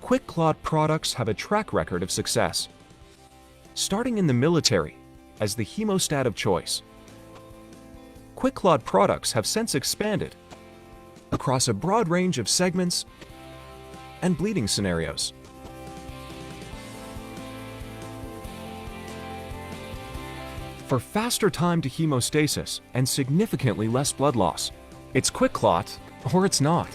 QuickClot products have a track record of success. Starting in the military as the hemostat of choice, QuickClot products have since expanded across a broad range of segments and bleeding scenarios. For faster time to hemostasis and significantly less blood loss, it's QuickClot or it's not.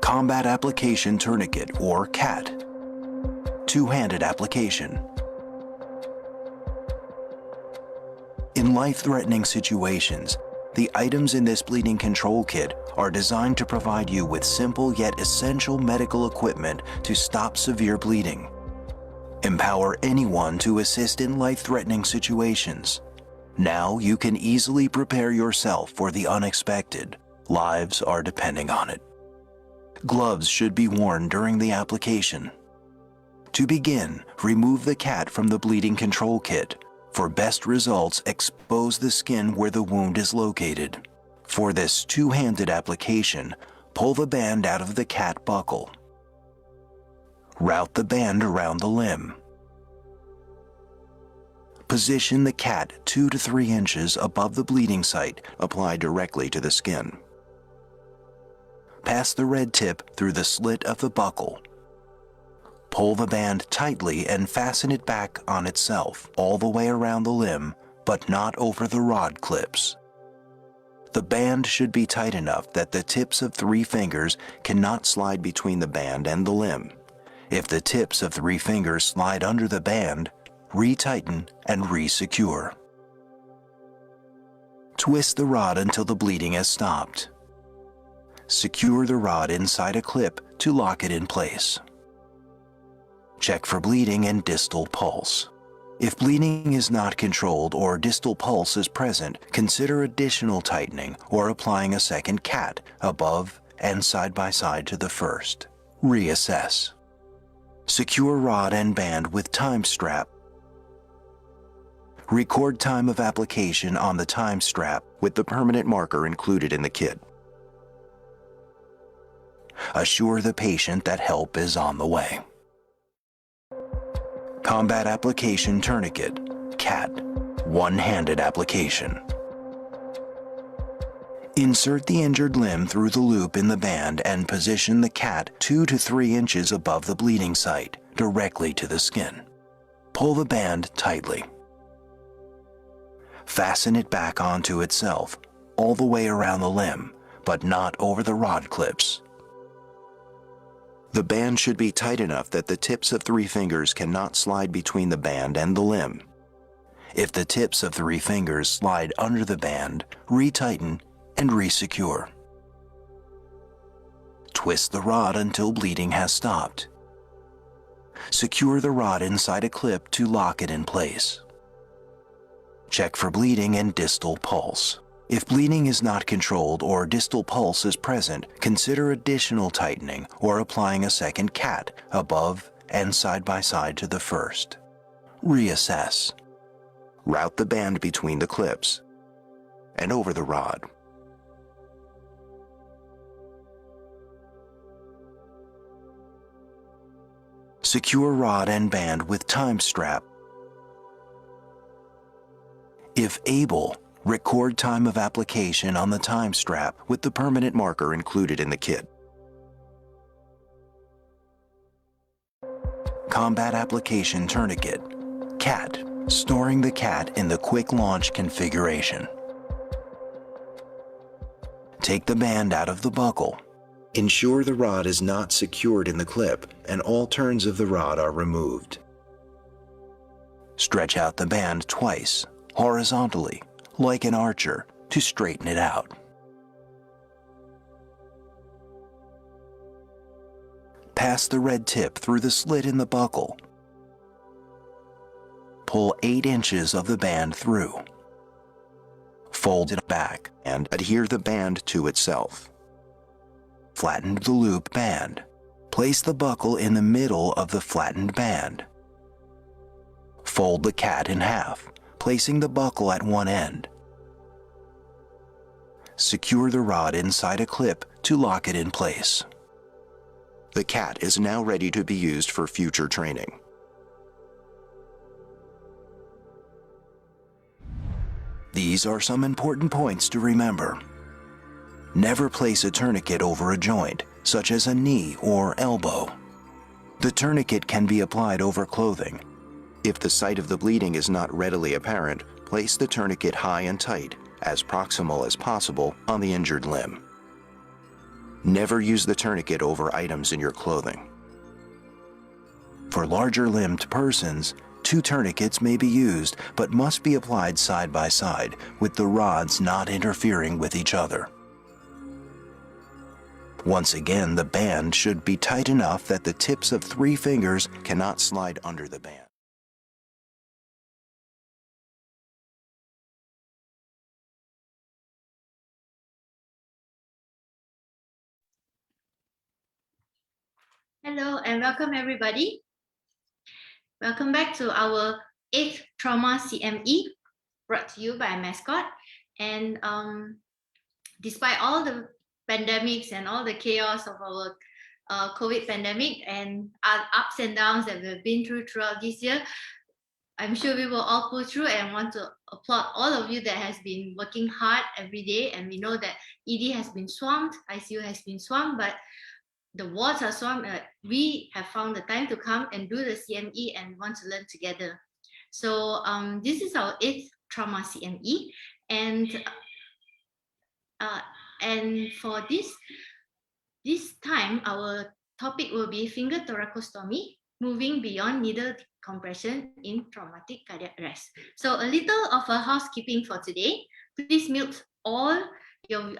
Combat Application Tourniquet, or CAT. Two-handed application. In life-threatening situations, the items in this bleeding control kit are designed to provide you with simple yet essential medical equipment to stop severe bleeding. Empower anyone to assist in life-threatening situations. Now you can easily prepare yourself for the unexpected. Lives are depending on it. Gloves should be worn during the application. To begin, remove the CAT from the bleeding control kit. For best results, expose the skin where the wound is located. For this two-handed application, pull the band out of the CAT buckle. Route the band around the limb. Position the CAT 2 to 3 inches above the bleeding site, applied directly to the skin. Pass the red tip through the slit of the buckle. Pull the band tightly and fasten it back on itself, all the way around the limb, but not over the rod clips. The band should be tight enough that the tips of 3 fingers cannot slide between the band and the limb. If the tips of 3 fingers slide under the band, retighten and re-secure. Twist the rod until the bleeding has stopped. Secure the rod inside a clip to lock it in place. Check for bleeding and distal pulse. If bleeding is not controlled or distal pulse is present, consider additional tightening or applying a second CAT above and side by side to the first. Reassess. Secure rod and band with time strap. Record time of application on the time strap with the permanent marker included in the kit. Assure the patient that help is on the way. Combat Application Tourniquet, CAT, one-handed application. Insert the injured limb through the loop in the band and position the CAT 2 to 3 inches above the bleeding site, directly to the skin. Pull the band tightly. Fasten it back onto itself, all the way around the limb, but not over the rod clips. The band should be tight enough that the tips of 3 fingers cannot slide between the band and the limb. If the tips of 3 fingers slide under the band, retighten and re-secure. Twist the rod until bleeding has stopped. Secure the rod inside a clip to lock it in place. Check for bleeding and distal pulse. If bleeding is not controlled or distal pulse is present, consider additional tightening or applying a second CAT above and side by side to the first. Reassess. Route the band between the clips and over the rod. Secure rod and band with time strap. If able, record time of application on the time strap with the permanent marker included in the kit. Combat Application Tourniquet, CAT, storing the CAT in the quick launch configuration. Take the band out of the buckle. Ensure the rod is not secured in the clip and all turns of the rod are removed. Stretch out the band twice, horizontally, like an archer, to straighten it out. Pass the red tip through the slit in the buckle. Pull 8 inches of the band through. Fold it back and adhere the band to itself. Flatten the loop band. Place the buckle in the middle of the flattened band. Fold the cat in half, placing the buckle at one end. Secure the rod inside a clip to lock it in place. The cat is now ready to be used for future training. These are some important points to remember. Never place a tourniquet over a joint, such as a knee or elbow. The tourniquet can be applied over clothing. If the site of the bleeding is not readily apparent, place the tourniquet high and tight, as proximal as possible, on the injured limb. Never use the tourniquet over items in your clothing. For larger-limbed persons, 2 tourniquets may be used, but must be applied side by side, with the rods not interfering with each other. Once again, the band should be tight enough that the tips of 3 fingers cannot slide under the band. Hello and welcome everybody. Welcome back to our 8th Trauma CME, brought to you by Mascot. And despite all the pandemics and all the chaos of our COVID pandemic and ups and downs that we've been through throughout this year, I'm sure we will all pull through, and want to applaud all of you that has been working hard every day. And we know that ED has been swamped, ICU has been swamped, but the wards are swamped. We have found the time to come and do the CME and want to learn together. So this is our 8th Trauma CME, and for this time, our topic will be finger thoracostomy, moving beyond needle decompression in traumatic cardiac arrest. So a little of a housekeeping for today. Please mute all your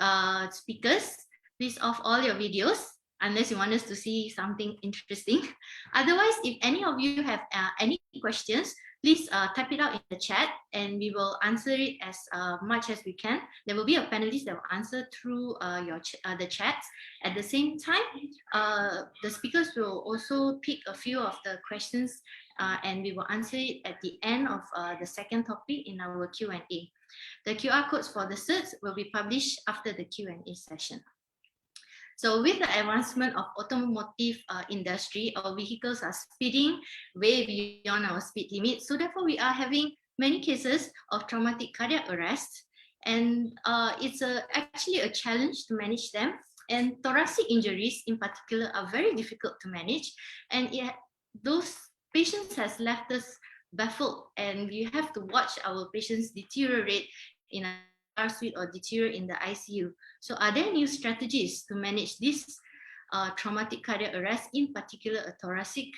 speakers. Please off all your videos, unless you want us to see something interesting. Otherwise, if any of you have any questions, please type it out in the chat and we will answer it as much as we can. There will be a panelist that will answer through the chats. At the same time, the speakers will also pick a few of the questions and we will answer it at the end of the second topic in our Q&A. The QR codes for the certs will be published after the Q&A session. So with the advancement of automotive industry, our vehicles are speeding way beyond our speed limit. So therefore, we are having many cases of traumatic cardiac arrest. And it's actually a challenge to manage them. And thoracic injuries in particular are very difficult to manage. And those patients has left us baffled. And we have to watch our patients deteriorate in a suite or deteriorate in the ICU. So are there new strategies to manage this traumatic cardiac arrest, in particular a thoracic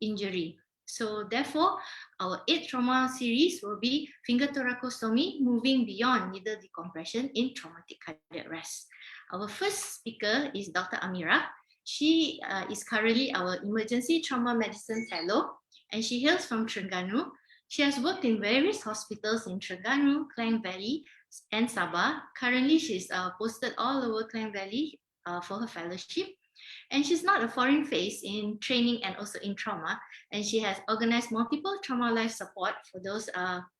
injury? So therefore, our 8th trauma series will be finger thoracostomy, moving beyond needle decompression in traumatic cardiac arrest. Our first speaker is Dr. Amira. She is currently our emergency trauma medicine fellow, and she hails from Terengganu. She has worked in various hospitals in Terengganu, Klang Valley, and Sabah. Currently, she's posted all over Klang Valley for her fellowship. And she's not a foreign face in training and also in trauma. And she has organized multiple trauma life support for those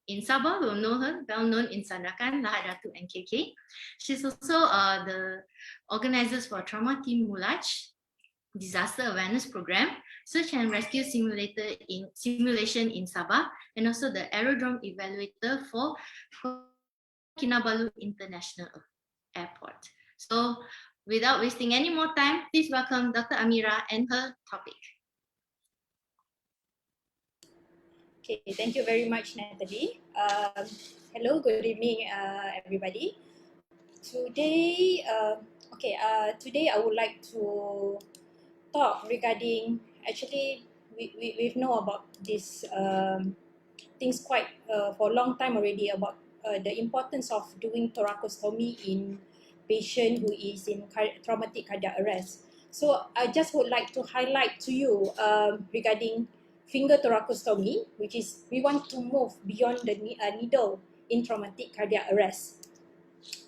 in Sabah who know her, well known in Sandakan, Lahad Datu, and KK. She's also the organizers for Trauma Team Mulaj, Disaster Awareness Program, Search and Rescue Simulation in Sabah, and also the Aerodrome Evaluator for Kinabalu International Airport. So without wasting any more time, please welcome Dr. Amira and her topic. Okay, thank you very much, Natalie. Hello, good evening, everybody. Today, today I would like to talk regarding, actually, we've known about this things quite for a long time already about the importance of doing thoracostomy in patient who is in traumatic cardiac arrest. So I just would like to highlight to you regarding finger thoracostomy, which is we want to move beyond the needle in traumatic cardiac arrest.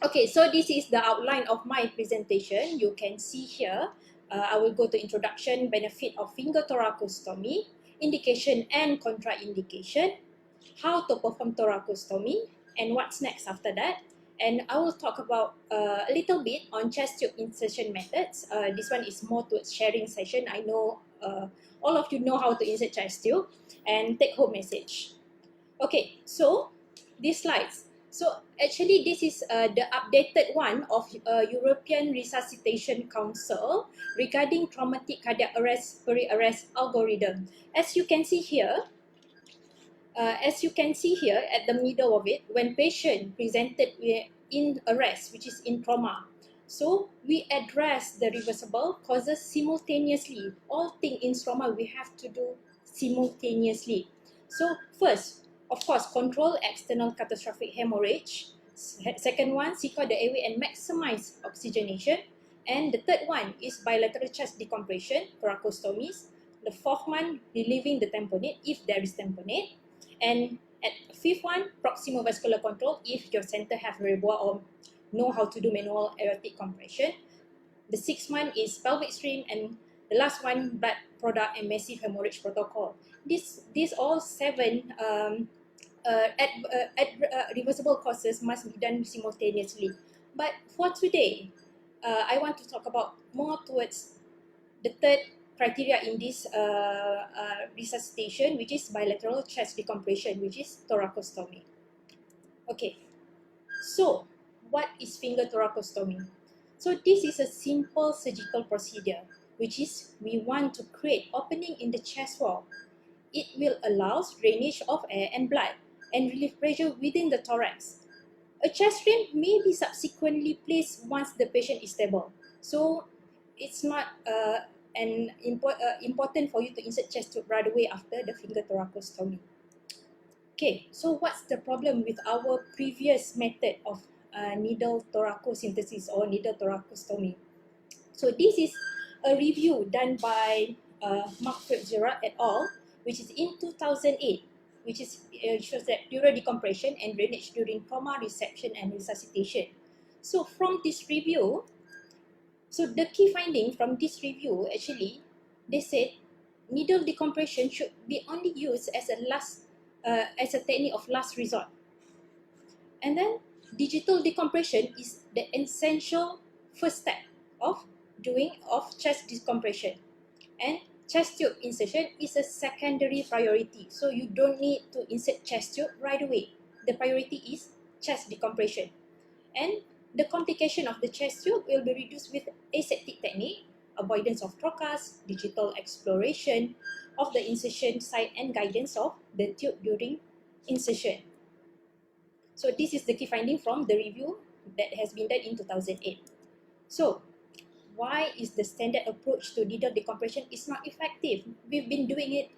Okay, so this is the outline of my presentation. You can see here I will go to introduction, benefit of finger thoracostomy, indication and contraindication, how to perform thoracostomy, and what's next after that. And I will talk about a little bit on chest tube insertion methods. This one is more towards sharing session. I know all of you know how to insert chest tube, and take home message. Okay, so these slides. So actually this is the updated one of European Resuscitation Council regarding traumatic cardiac arrest peri-arrest algorithm. As you can see here, at the middle of it, when patient presented in arrest, which is in trauma, so we address the reversible causes simultaneously. All things in trauma we have to do simultaneously. So first, of course, control external catastrophic hemorrhage. Second one, secure the airway and maximize oxygenation. And the third one is bilateral chest decompression, thoracostomies. The fourth one, relieving the tamponade if there is tamponade. And at fifth one, proximal vascular control if your center have reservoir or know how to do manual aortic compression. The sixth one is pelvic strain, and the last one, blood product and massive hemorrhage protocol. These all seven reversible causes must be done simultaneously. But for today, I want to talk about more towards the third criteria in this resuscitation, which is bilateral chest decompression, which is thoracostomy. Okay, so what is finger thoracostomy? So this is a simple surgical procedure, which is we want to create opening in the chest wall. It will allow drainage of air and blood and relieve pressure within the thorax. A chest drain may be subsequently placed once the patient is stable. So it's not important for you to insert chest tube right away after the finger thoracostomy. Okay, so what's the problem with our previous method of needle thoracosynthesis or needle thoracostomy? So this is a review done by Mark Fitzgerald et al., which is in 2008, which is shows that pleural decompression and drainage during trauma resection and resuscitation. So from this review, so the key finding from this review, actually, they said needle decompression should be only used as a technique of last resort. And then digital decompression is the essential first step of chest decompression. And chest tube insertion is a secondary priority. So you don't need to insert chest tube right away. The priority is chest decompression. And the complication of the chest tube will be reduced with aseptic technique, avoidance of trocars, digital exploration of the insertion site, and guidance of the tube during insertion. So this is the key finding from the review that has been done in 2008. So why is the standard approach to needle decompression is not effective? We've been doing it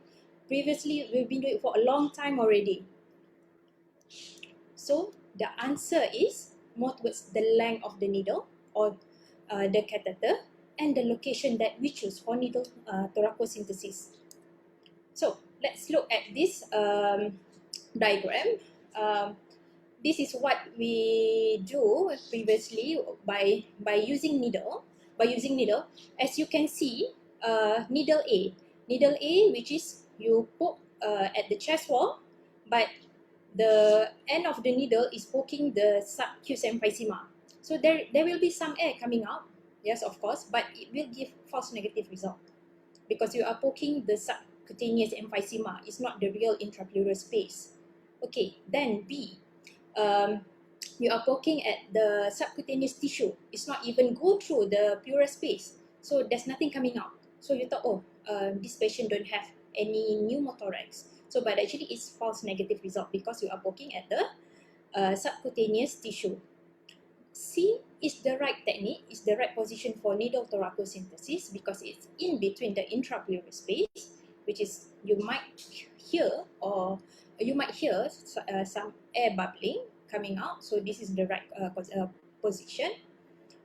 previously, we've been doing it for a long time already. So the answer is more towards the length of the needle or the catheter and the location that we choose for needle thoracosynthesis. So let's look at this diagram. This is what we do previously by using needle. As you can see, needle A, which is you poke at the chest wall, but the end of the needle is poking the subcutaneous emphysema. So there will be some air coming out, yes, of course, but it will give false negative result because you are poking the subcutaneous emphysema. It's not the real intrapleural space. Okay, then B, you are poking at the subcutaneous tissue. It's not even go through the pleural space. So there's nothing coming out. So you thought, oh, this patient don't have any pneumothorax. So but actually it's false negative result because you are poking at the subcutaneous tissue. C is the right technique, is the right position for needle thoracosynthesis because it's in between the intrapleural space, which is you might hear some air bubbling coming out. So this is the right position.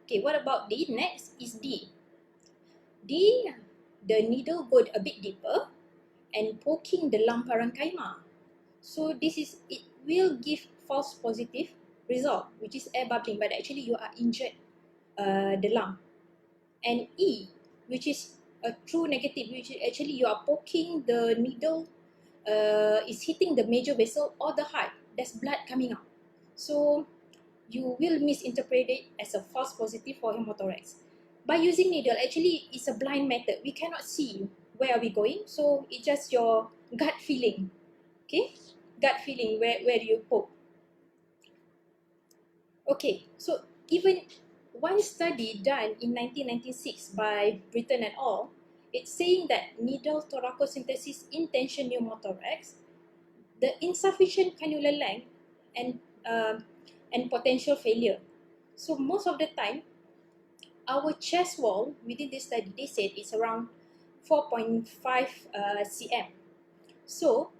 Okay, what about D? Next is D. D, the needle go a bit deeper and poking the lung parenchyma. So it will give false positive result, which is air bubbling, but actually you are injured the lung. And E, which is a true negative, which is actually you are poking the needle, is hitting the major vessel or the heart. There's blood coming out. So you will misinterpret it as a false positive for hemothorax. By using needle, actually it's a blind method. We cannot see where are we going, so it's just your gut feeling. Okay, gut feeling where do you poke. Okay, so even one study done in 1996 by Britton et al., it's saying that needle thoracocentesis in tension pneumothorax, the insufficient cannula length and and potential failure. So most of the time, our chest wall within this study, they said it's around 4.5 cm. So,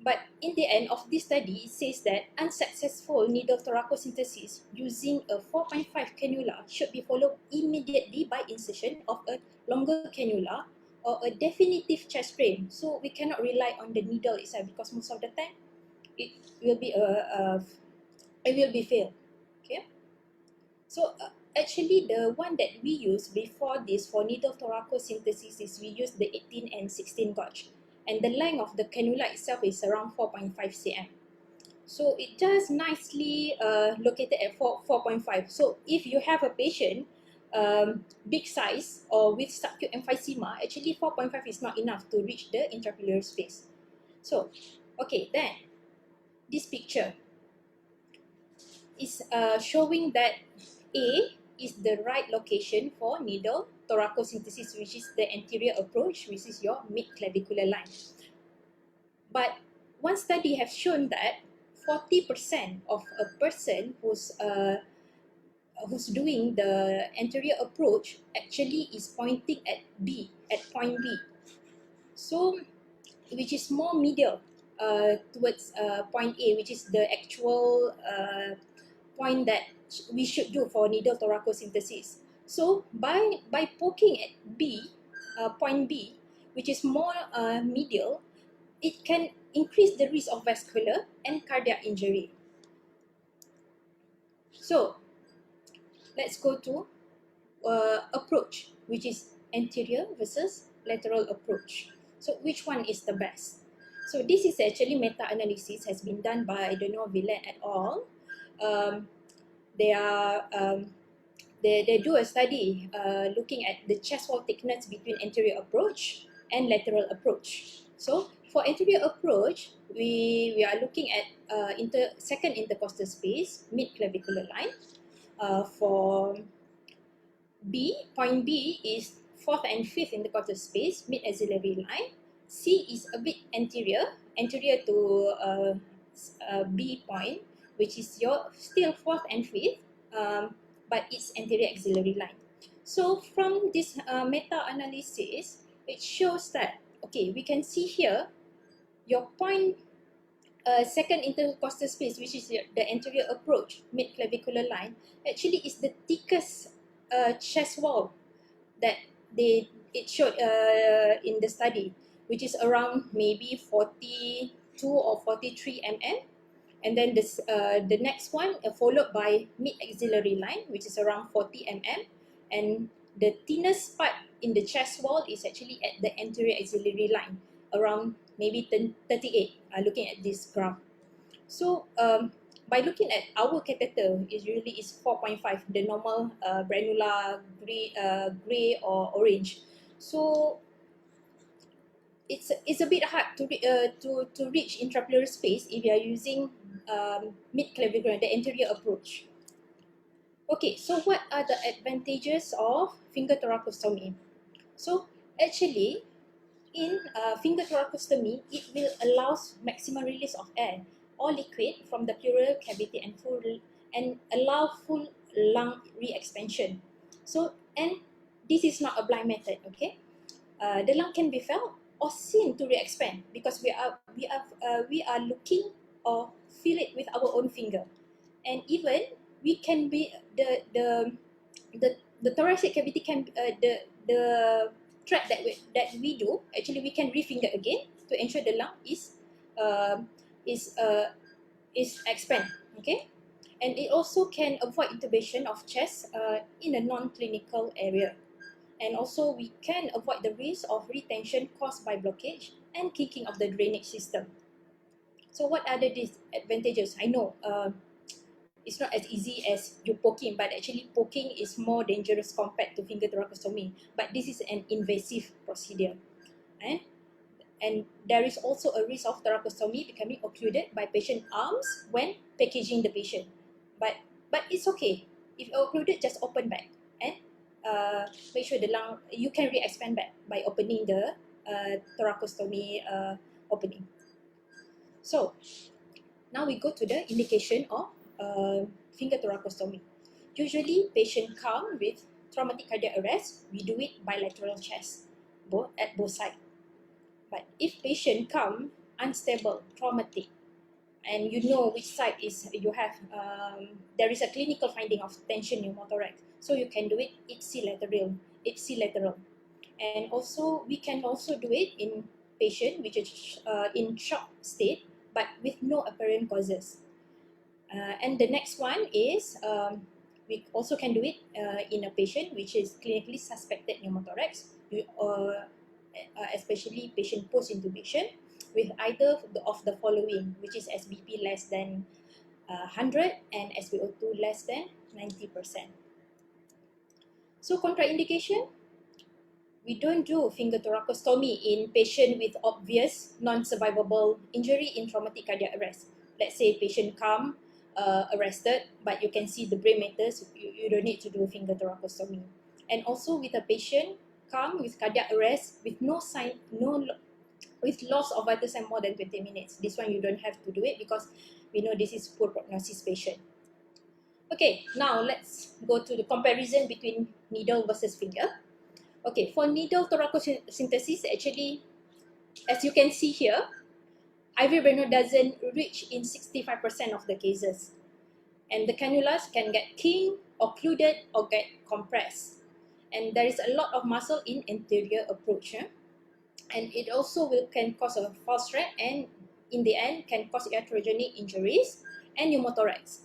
but in the end of this study, it says that unsuccessful needle thoracocentesis using a 4.5 cannula should be followed immediately by insertion of a longer cannula or a definitive chest frame. So we cannot rely on the needle itself, because most of the time it will be failed. Okay. So actually, the one that we use before this for needle thoracocentesis is we use the 18 and 16 gauge, and the length of the cannula itself is around 4.5 cm. So it just nicely located at 4.5. So if you have a patient big size or with subacute emphysema, actually 4.5 is not enough to reach the intrapleural space. So, okay, then this picture is showing that A is the right location for needle thoracocentesis, which is the anterior approach, which is your mid-clavicular line. But one study has shown that 40% of a person who's doing the anterior approach actually is pointing at point B. So, which is more medial towards point A, which is the actual point that we should do for needle thoracocentesis. So by poking at point B, which is more medial, it can increase the risk of vascular and cardiac injury. So let's go to approach, which is anterior versus lateral approach. So which one is the best? So this is actually meta-analysis has been done by Villet et al. They do a study looking at the chest wall thickness between anterior approach and lateral approach. So for anterior approach, we are looking at second intercostal space, mid-clavicular line. For point B is fourth and fifth intercostal space, mid-axillary line. C is a bit anterior to B point, which is your still fourth and fifth, but it's anterior axillary line. So from this meta-analysis, it shows that, okay, we can see here, your point second intercostal space, which is the anterior approach, mid-clavicular line, actually is the thickest chest wall that it showed in the study, which is around maybe 42 or 43 mm. And then this the next one followed by mid-axillary line, which is around 40 mm. And the thinnest part in the chest wall is actually at the anterior axillary line, around maybe 38, looking at this graph. So by looking at our catheter, it usually is 4.5, the normal granular gray or orange. So it's a bit hard to reach intrapleural space if you are using mid-clavicular, the anterior approach. Okay, so what are the advantages of finger thoracostomy? So actually, in finger thoracostomy, it will allow maximum release of air or liquid from the pleural cavity and allow full lung re-expansion. So, and this is not a blind method, okay? The lung can be felt or seen to re-expand because we are looking or feel it with our own finger, and even we can be the thoracic cavity can the track that we do, actually we can re-finger again to ensure the lung is expand, okay? And it also can avoid intubation of chest in a non-clinical area. And also we can avoid the risk of retention caused by blockage and kicking of the drainage system. So what are the disadvantages? I know it's not as easy as you poking, but actually poking is more dangerous compared to finger thoracostomy. But this is an invasive procedure. And there is also a risk of thoracostomy becoming occluded by patient arms when packaging the patient. But it's okay. If occluded, just open back and make sure the lung, you can re-expand back by opening the thoracostomy opening. So now we go to the indication of finger thoracostomy. Usually, patient come with traumatic cardiac arrest. We do it bilateral chest, at both sides. But if patient come unstable, traumatic, and you know which side is you have, there is a clinical finding of tension pneumothorax, so you can do it ipsilateral. And also we can also do it in patient which is in shock state but with no apparent causes. And the next one is we also can do it in a patient which is clinically suspected pneumothorax, especially patient post-intubation with either of the following, which is SBP less than 100 and SpO2 less than 90%. So contraindication, we don't do finger thoracostomy in patient with obvious non-survivable injury in traumatic cardiac arrest. Let's say patient come arrested, but you can see the brain matters, you don't need to do finger thoracostomy. And also with a patient come with cardiac arrest with no sign, with loss of vital sign more than 20 minutes. This one you don't have to do it because we know this is poor prognosis patient. Okay, now let's go to the comparison between needle versus finger. Okay, for needle thoracosynthesis, actually, as you can see here, IV Breno doesn't reach in 65% of the cases. And the cannulas can get kinked, occluded, or get compressed. And there is a lot of muscle in anterior approach. And it also can cause a false threat and in the end can cause iatrogenic injuries and pneumothorax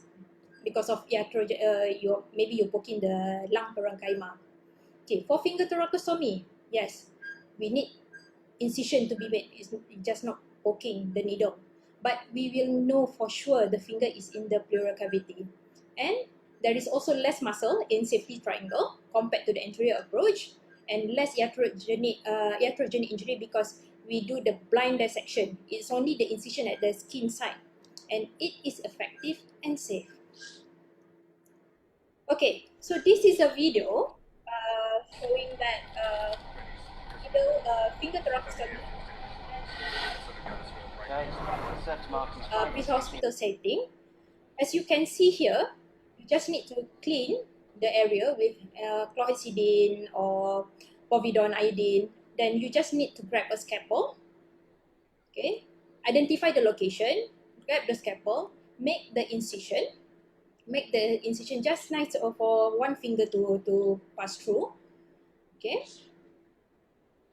because of maybe you're poking the lung parenchyma. Okay, for finger thoracostomy, yes, we need incision to be made. It's just not poking the needle. But we will know for sure the finger is in the pleural cavity. And there is also less muscle in safety triangle compared to the anterior approach and less iatrogenic injury because we do the blind dissection. It's only the incision at the skin side and it is effective and safe. Okay, so this is a video showing that finger thoracostomy pre-hospital setting. As you can see here, you just need to clean the area with chlorhexidine or povidone iodine. Then you just need to grab a scalpel. Okay, identify the location, grab the scalpel, make the incision just nice for one finger to pass through. Okay,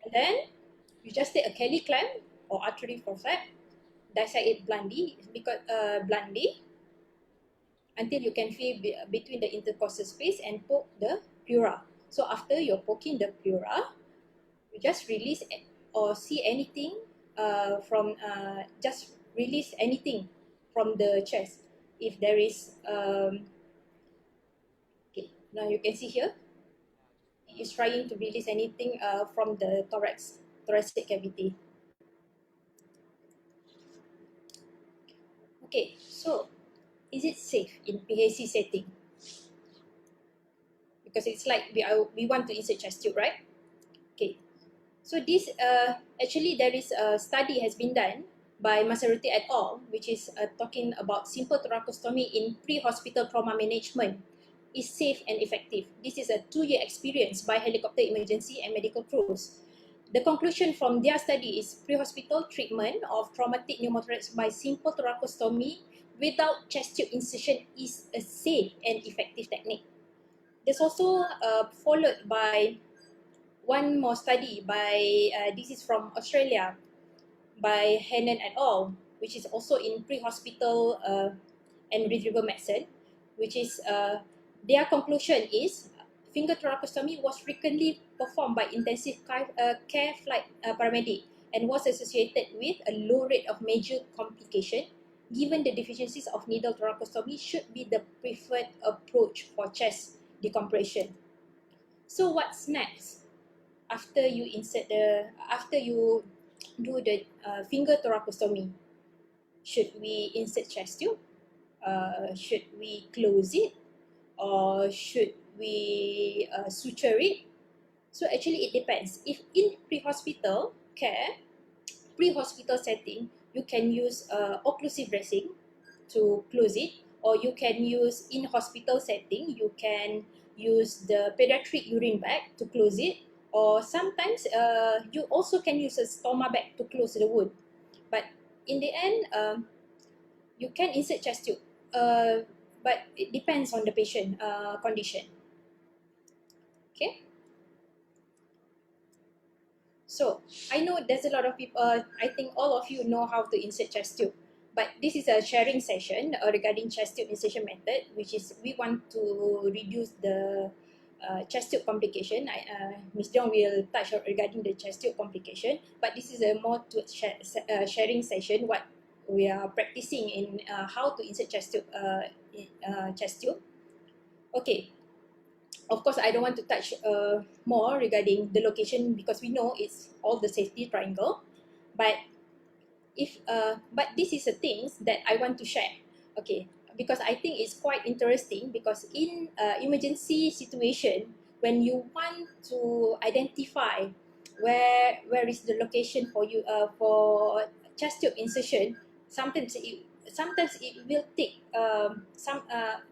and then you just take a Kelly clamp or artery forceps, dissect it bluntly until you can feel between the intercostal space and poke the pleura. So after you're poking the pleura, you just release or see anything just release anything from the chest. If there is, okay, now you can see here, it is trying to release anything from the thoracic cavity. Okay, so is it safe in PHC setting? Because it's like we want to insert chest tube, right? Okay, so this actually there is a study has been done by Masaruti et al, which is talking about simple thoracostomy in pre-hospital trauma management is safe and effective. This is a 2-year experience by helicopter emergency and medical crews. The conclusion from their study is pre-hospital treatment of traumatic pneumothorax by simple thoracostomy without chest tube incision is a safe and effective technique. There's also followed by one more study by, this is from Australia, by Hannon et al, which is also in pre-hospital and retrieval medicine, which is their conclusion is finger thoracostomy was frequently performed by intensive care flight paramedic and was associated with a low rate of major complication. Given the deficiencies of needle thoracostomy should be the preferred approach for chest decompression. So what's next after you do the finger thoracostomy? Should we insert chest tube? Should we close it, or should we suture it? So actually it depends. If in pre-hospital care, pre-hospital setting, you can use occlusive dressing to close it, or you can use in hospital setting, you can use the pediatric urine bag to close it, or sometimes you also can use a stoma bag to close the wound. But in the end, you can insert chest tube, but it depends on the patient condition. Okay. So I know there's a lot of people, I think all of you know how to insert chest tube, but this is a sharing session regarding chest tube insertion method, which is we want to reduce the chest tube complication. Ms. Dong will touch on regarding the chest tube complication, but this is a more to sharing session, what we are practicing in how to insert chest tube. Okay. Of course, I don't want to touch more regarding the location because we know it's all the safety triangle. But but this is the things that I want to share. Okay, because I think it's quite interesting because in emergency situation, when you want to identify where is the location for you for chest tube insertion, sometimes it will take some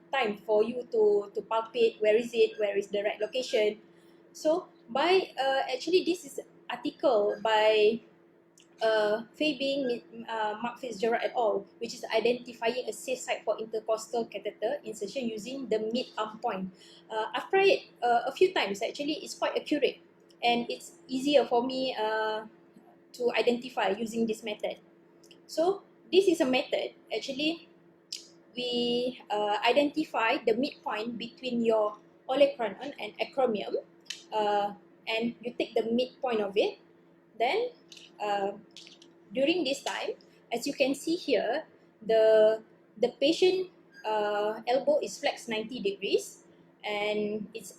time for you to palpate where is the right location. So by actually this is article by Fabian Mark Fitzgerald et al., which is identifying a safe site for intercostal catheter insertion using the mid-arm point. I've tried it a few times. Actually, it's quite accurate, and it's easier for me to identify using this method. So this is a method. Actually, we identify the midpoint between your olecranon and acromion, and you take the midpoint of it. Then during this time, as you can see here, the patient elbow is flexed 90 degrees and this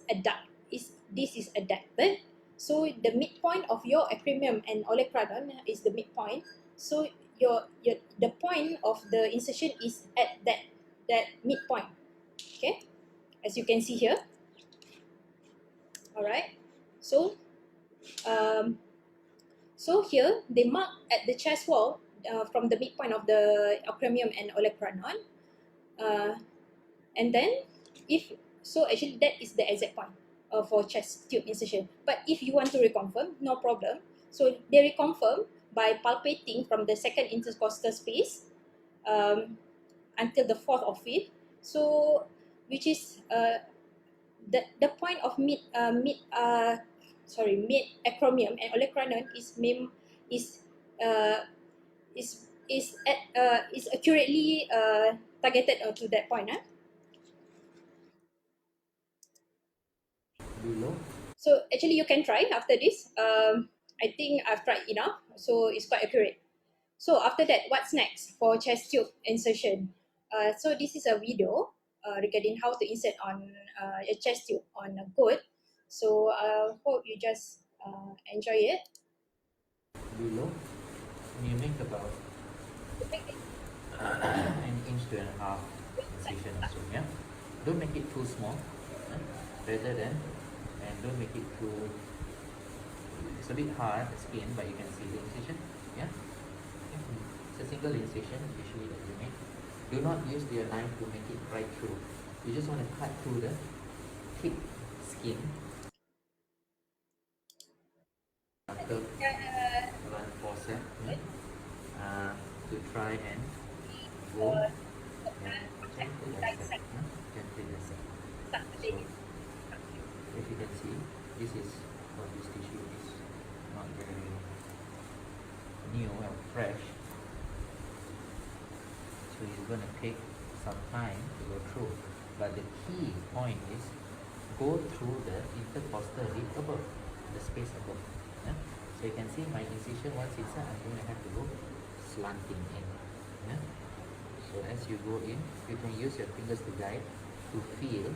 is adducted. So the midpoint of your acromion and olecranon is the midpoint. So the point of the insertion is at that midpoint. Okay, as you can see here. All right. So so here they mark at the chest wall from the midpoint of the acromion and olecranon, and then if so, actually that is the exact point for chest tube insertion. But if you want to reconfirm, no problem. So they reconfirm by palpating from the second intercostal space until the fourth or fifth. So which is the point of mid acromion and olecranon is accurately targeted to that point. Below. So actually you can try after this. I think I've tried enough, so it's quite accurate. So after that, what's next for chest tube insertion? So this is a video regarding how to insert on a chest tube on a goat. So I hope you just enjoy it. Below, you make about an inch to and a half incision also, yeah? Don't make it too small, rather than, and don't make it too, it's a bit hard, the skin, but you can see the incision, yeah? It's a single incision usually that you make. Do not use your knife to make it right through. You just want to cut through the thick skin. Run forceps, to try and go gently dissect. So, if you can see, this is what this tissue is not very new or fresh. So it's going to take some time to go through. But the key point is go through the intercostal rib above, the space above. Yeah? So you can see my incision once inside, I'm going to have to go slanting in. Yeah? So as you go in, you can use your fingers to guide to feel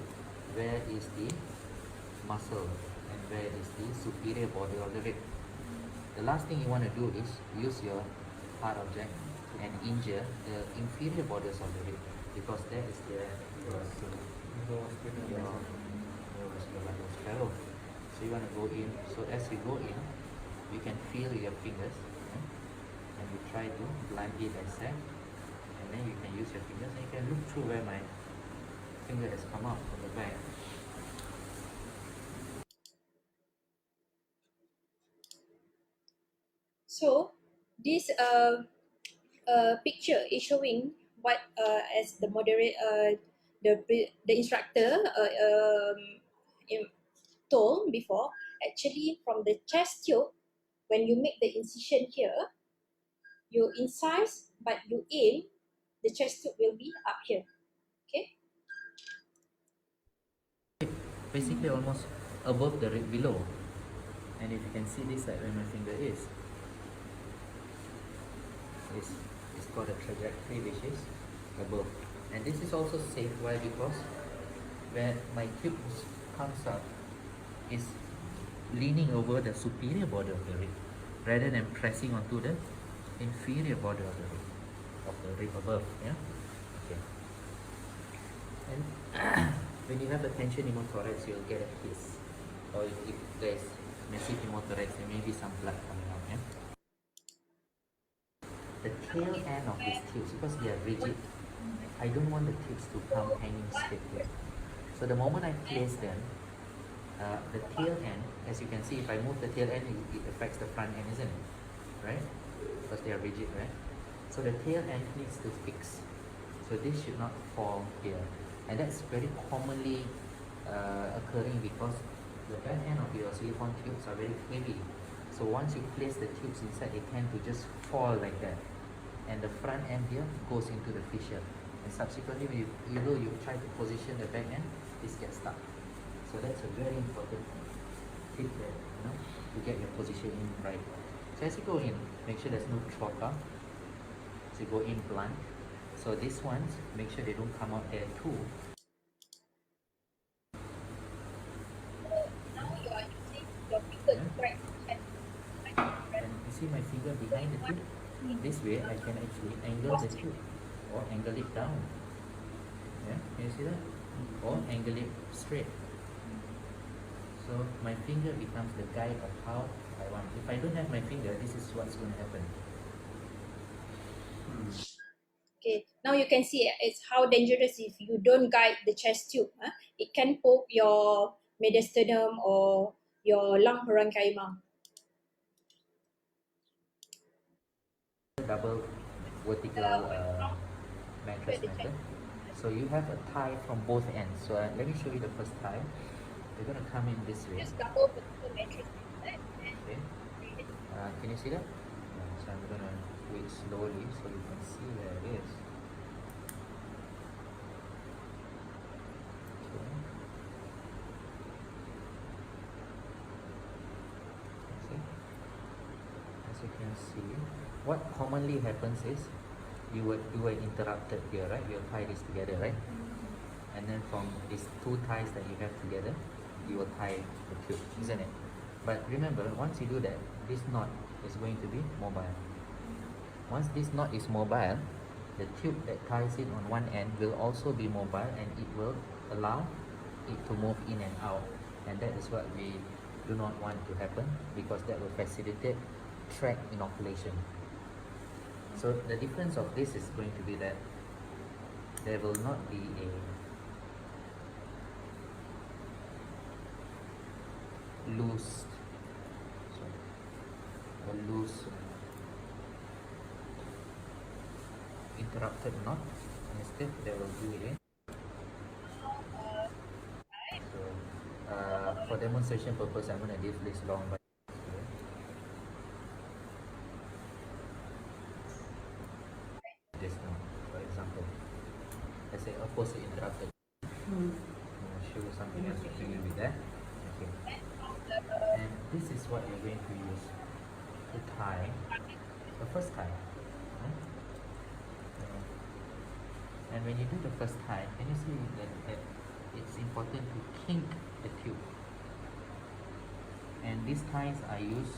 where is the muscle and where is the superior border of the rib. The last thing you want to do is use your hard object and injure the inferior borders of the rib, because there is the neurovascular sparrow. So you want to go in. So as you go in, you can feel your fingers, and you try to bluntly dissect, and then you can use your fingers and you can look through where my finger has come out from the back. So this picture is showing what as the moderate the instructor told before. Actually, from the chest tube, when you make the incision here, you incise but you aim, the chest tube will be up here. Okay. Basically almost above the rib below. And if you can see this side where my finger is, it's got a trajectory which is above. And this is also safe. Why? Because where my tube comes up is leaning over the superior border of the rib rather than pressing onto the inferior border of the rib above. Yeah. Okay. And when you have a tension pneumothorax, you'll get a hiss, or if there's massive pneumothorax, there may be some blood coming out. Yeah? The tail end of these tubes, because they are rigid, I don't want the tubes to come hanging straight here. So the moment I place them, the tail end, as you can see, if I move the tail end, it affects the front end, isn't it? Right? Because they are rigid, right? So the tail end needs to fix. So this should not fall here. And that's very commonly occurring because the back end of your silicone tubes are very heavy. So once you place the tubes inside, they tend to just fall like that. And the front end here goes into the fissure. And subsequently, when although you try to position the back end, this gets stuck. So that's a very important tip there, to get your positioning right. So as you go in, make sure there's no trocar. So you go in blunt. So these ones, make sure they don't come out there too. Now you are using your finger to grab And you see my finger behind the tube? This way I can actually angle the tube or angle it down. Yeah, can you see that? Or angle it straight. So my finger becomes the guide of how I want. If I don't have my finger, this is what's going to happen. Okay, now you can see it's how dangerous if you don't guide the chest tube. It can poke your mediastinum or your lung parenchyma. Double vertical mattress method. So you have a tie from both ends. So let me show you the first tie. You're going to come in this way. Just double vertical mattress method. Okay. Can you see that? So I'm going to do it slowly so you can see where it is. As you can see, what commonly happens is you would do an interrupted here, right? You'll tie this together, right? And then from these two ties that you have together, you will tie the tube, isn't it? But remember, once you do that, this knot is going to be mobile. Once this knot is mobile, the tube that ties it on one end will also be mobile, and it will allow it to move in and out. And that is what we do not want to happen, because that will facilitate tract inoculation. So the difference of this is going to be that there will not be a loose interrupted knot. Instead, there will be a for demonstration purpose, I'm going to leave this long, but this now, for example, let's say opposite interrupted. I'm going to show you something else to play with that. Okay. And this is what you're going to use to tie the first tie. Hmm? And when you do the first tie, can you see that it's important to kink the tube? And these ties are used,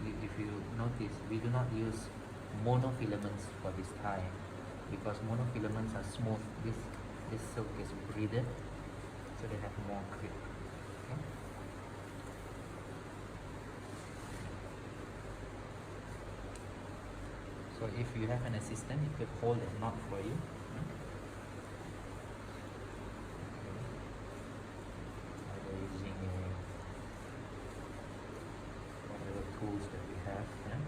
if you notice, we do not use monofilaments for this tie because monofilaments are smooth. This silk is braided, so they have more grip. Okay? So if you have an assistant, it could hold a knot for you. Either using whatever tools that we have. Yeah?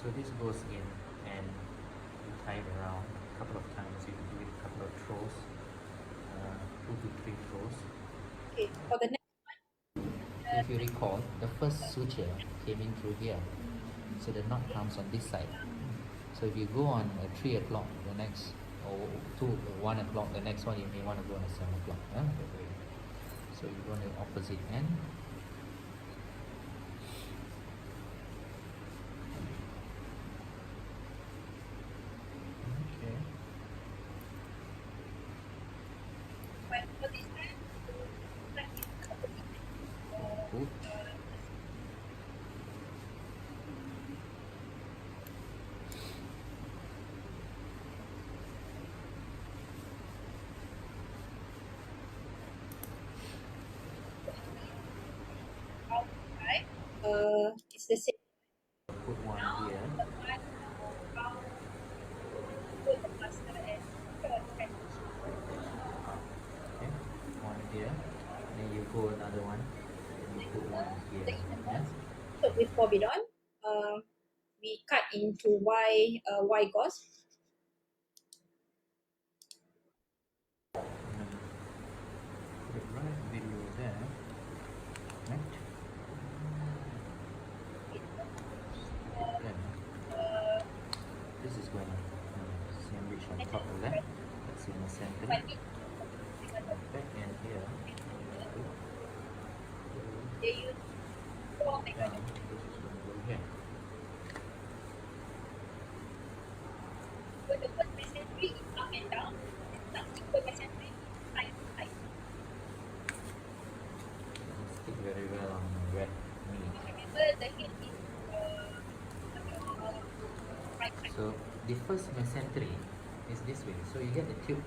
So this goes in and you tie it around a couple of times. You do it a couple of throws, 2 to 3 throws. Okay, for the next, So if you recall, the first suture came in through here. So the knot comes on this side. So if you go on at 3 o'clock, the next, or 1 o'clock, the next one you may want to go on at 7 o'clock. Yeah? That way. So you go on the opposite end. Okay. for this time, Good. it's the same. Put one here. Okay. One here. Then you go another one. And you put one here. Yeah? So with Forbidon, we cut into Y gauze. Put it right below there. Right? Then this is going to sandwich on top of that. That's in the center. Back end here. They use Down. This is going to go here. for the first mesentery is up and down, and subsequent mesentery side to side. Doesn't stick very well on wet meat. Remember the head is on your right side. So the first mesentery is this way. So you get the tube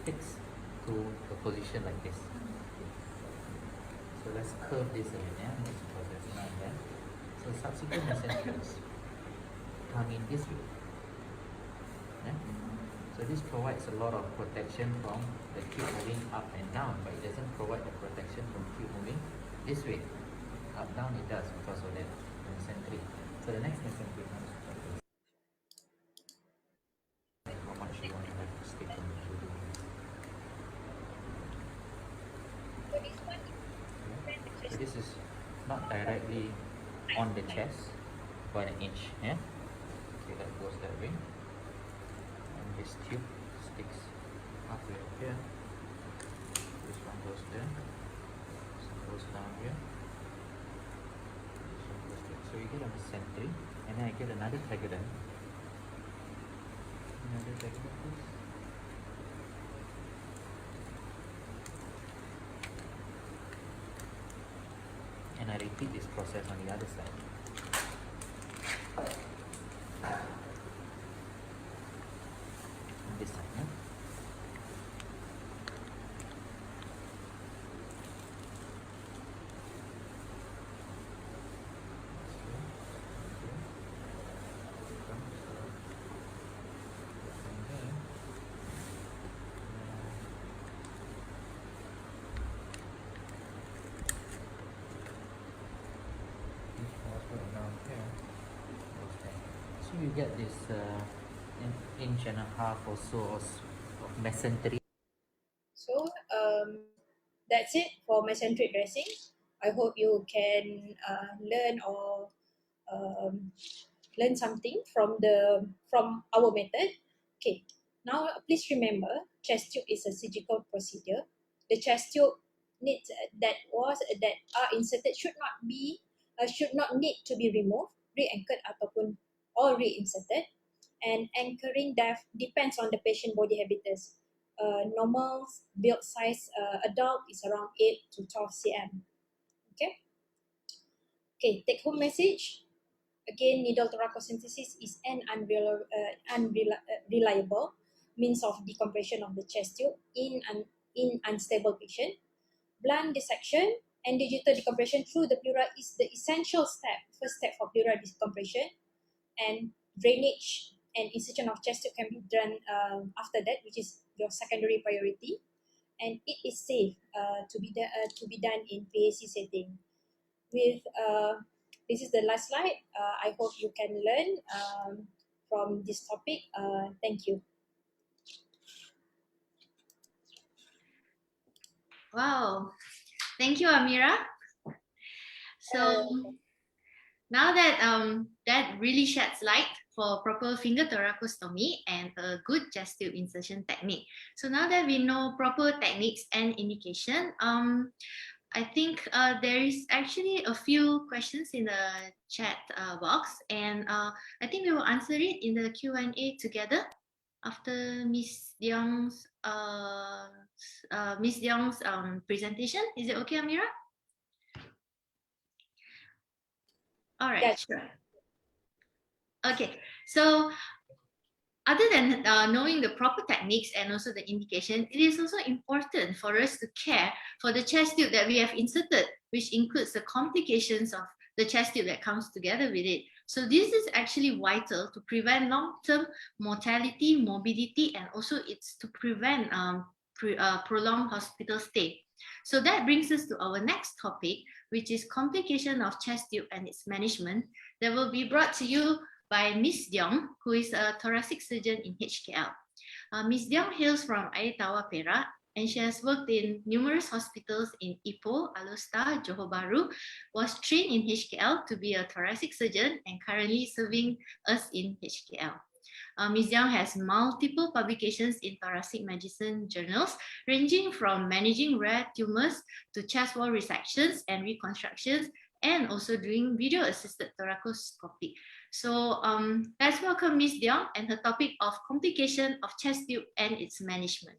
fixed to a position like this. So let's curve this a bit, yeah, because there's none there. So subsequent mesenteries come in this way. Yeah? So this provides a lot of protection from the tube moving up and down, but it doesn't provide the protection from tube moving this way. Up down it does because of that mesentery. So the next mesentery comes like this. How much you want to have to stick on the tube. So this one Yeah. So this is not directly on the chest, but an inch. Yeah. Okay, that goes that way. And this tube sticks halfway up here. This one goes there. This one goes down here. This one goes there. So you get a mesentery, and then I get another tegaden. Another tegaden, please. And I repeat this process on the other side. On this side, yeah? So you get this inch and a half or so of mesentery. So that's it for mesenteric dressing. I hope you can learn or learn something from our method. Okay, Now, please remember, chest tube is a surgical procedure. The chest tube needs that are inserted should not need to be removed, re-anchored ataupun or reinserted. And anchoring depth depends on the patient body habitus. Normal build size adult is around 8 to 12 cm. Okay, take home message. Again, needle thoracocentesis is an unreliable means of decompression of the chest tube in unstable patient. Blunt dissection and digital decompression through the pleura is the essential first step for pleural decompression, and drainage and incision of chest tube can be done after that, which is your secondary priority, and it is safe to be done in PAC setting. With this is the last slide. I hope you can learn from this topic. Thank you. Wow, thank you, Amira. So now that that really sheds light for proper finger thoracostomy and a good chest tube insertion technique. So now that we know proper techniques and indication, I think there is actually a few questions in the chat box, and I think we will answer it in the Q&A together after Miss Diong's presentation. Is it okay, Amira? All right, Yes. sure. Okay, so other than knowing the proper techniques and also the indication, it is also important for us to care for the chest tube that we have inserted, which includes the complications of the chest tube that comes together with it. So this is actually vital to prevent long-term mortality, morbidity, and also it's to prevent prolonged hospital stay. So that brings us to our next topic, which is complication of chest tube and its management, that will be brought to you by Miss Diong, who is a thoracic surgeon in HKL. Miss Diong hails from Air Tawar, Perak, and she has worked in numerous hospitals in Ipoh, Alor, Johor Bahru, was trained in HKL to be a thoracic surgeon, and currently serving us in HKL. Ms. Diong has multiple publications in thoracic medicine journals, ranging from managing rare tumors to chest wall resections and reconstructions, and also doing video-assisted thoracoscopy. So let's welcome Ms. Diong and her topic of complication of chest tube and its management.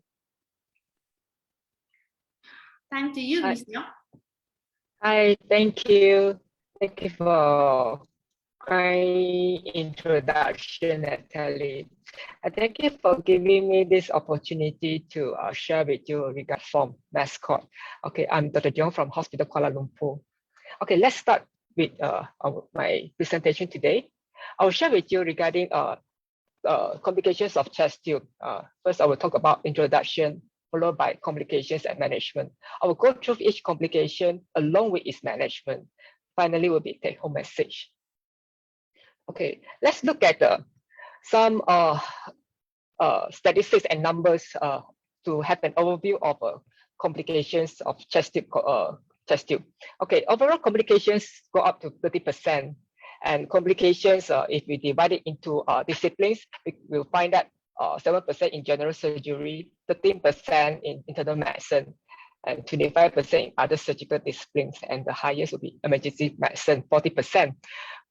Time to you, Ms. Diong. Hi, thank you. Thank you for kind introduction, Natalie. Thank you for giving me this opportunity to share with you regarding form mascot. Okay, I'm Dr. Diong from Hospital Kuala Lumpur. Okay, let's start with my presentation today. I will share with you regarding complications of chest tube. First, I will talk about introduction, followed by complications and management. I will go through each complication along with its management. Finally, will be take-home message. Okay, let's look at some statistics and numbers to have an overview of complications of chest tube. Okay, overall complications go up to 30%. And complications, if we divide it into disciplines, we will find that 7% in general surgery, 13% in internal medicine, and 25% in other surgical disciplines. And the highest will be emergency medicine, 40%.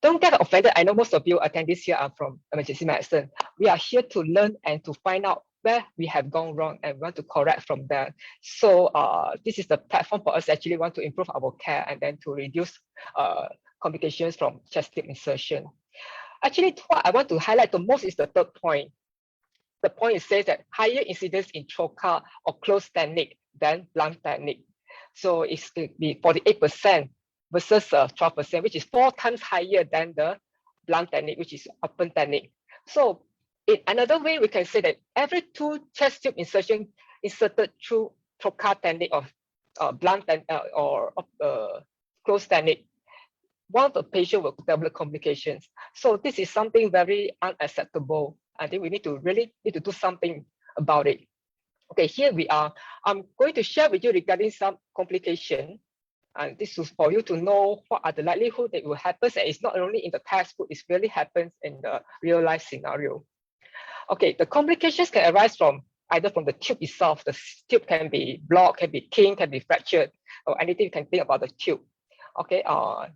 Don't get offended. I know most of you attendees here are from emergency medicine. We are here to learn and to find out where we have gone wrong and want to correct from that. So this is the platform for us actually want to improve our care and then to reduce complications from chest tube insertion. Actually, what I want to highlight the most is the third point. The point is says that higher incidence in trocar or closed technique than blunt technique. So it's to be 48% versus 12%, which is 4 times higher than the blunt technique, which is open technique. So in another way, we can say that every 2 chest tube insertion inserted through trocar technique or blunt or closed technique, one of the patient will develop complications. So this is something very unacceptable. I think we need to really do something about it. Okay, here we are. I'm going to share with you regarding some complication. And this is for you to know what are the likelihood that it will happen. And it's not only in the textbook, it really happens in the real life scenario. Okay, the complications can arise from either from the tube itself. The tube can be blocked, can be kinked, can be fractured, or anything you can think about the tube. Okay,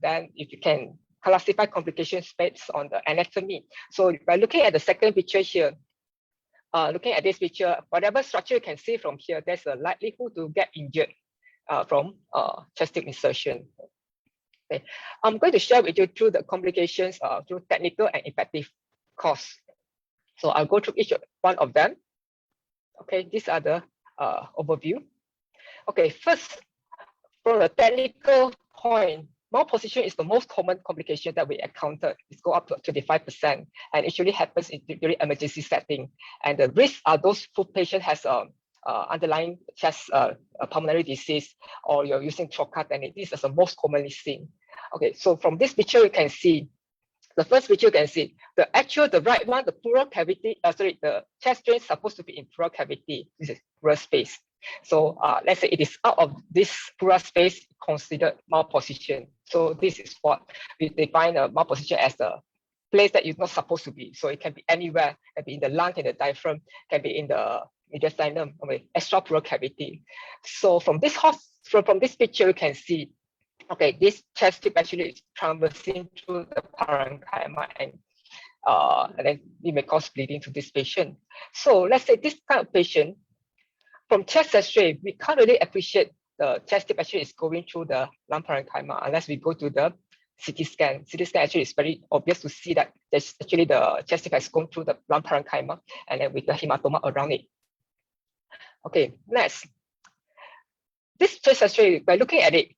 then if you can classify complications based on the anatomy. So by looking at the second picture here, looking at this picture, whatever structure you can see from here, there's a likelihood to get injured from chest tube insertion. Okay. I'm going to share with you through the complications through technical and effective cause. So I'll go through each one of them. Okay, these are the overview. Okay, first, from a technical point, malposition is the most common complication that we encounter. It's go up to 25%, and it usually happens in during emergency setting. And the risks are those who patient has underlying chest pulmonary disease, or you're using trocar technique. This is the most commonly seen. Okay, so from this picture you can see, the first picture you can see, the right one, the pleural cavity, the chest drain is supposed to be in pleural cavity. This is pleural space. So let's say it is out of this pleural space, considered malposition. So this is what we define a malposition as the place that you're not supposed to be. So it can be anywhere, it can be in the lung, in the diaphragm, can be in the mediastinum, extra pleural cavity. So from this picture, you can see, okay, this chest tube actually is traversing through the parenchyma, and then it may cause bleeding to this patient. So let's say this kind of patient, from chest X-ray, we can't really appreciate the chest tube actually is going through the lung parenchyma unless we go to the CT scan. CT scan actually is very obvious to see that there's actually the chest tube has gone through the lung parenchyma and then with the hematoma around it. Okay, next. This chest X-ray, by looking at it,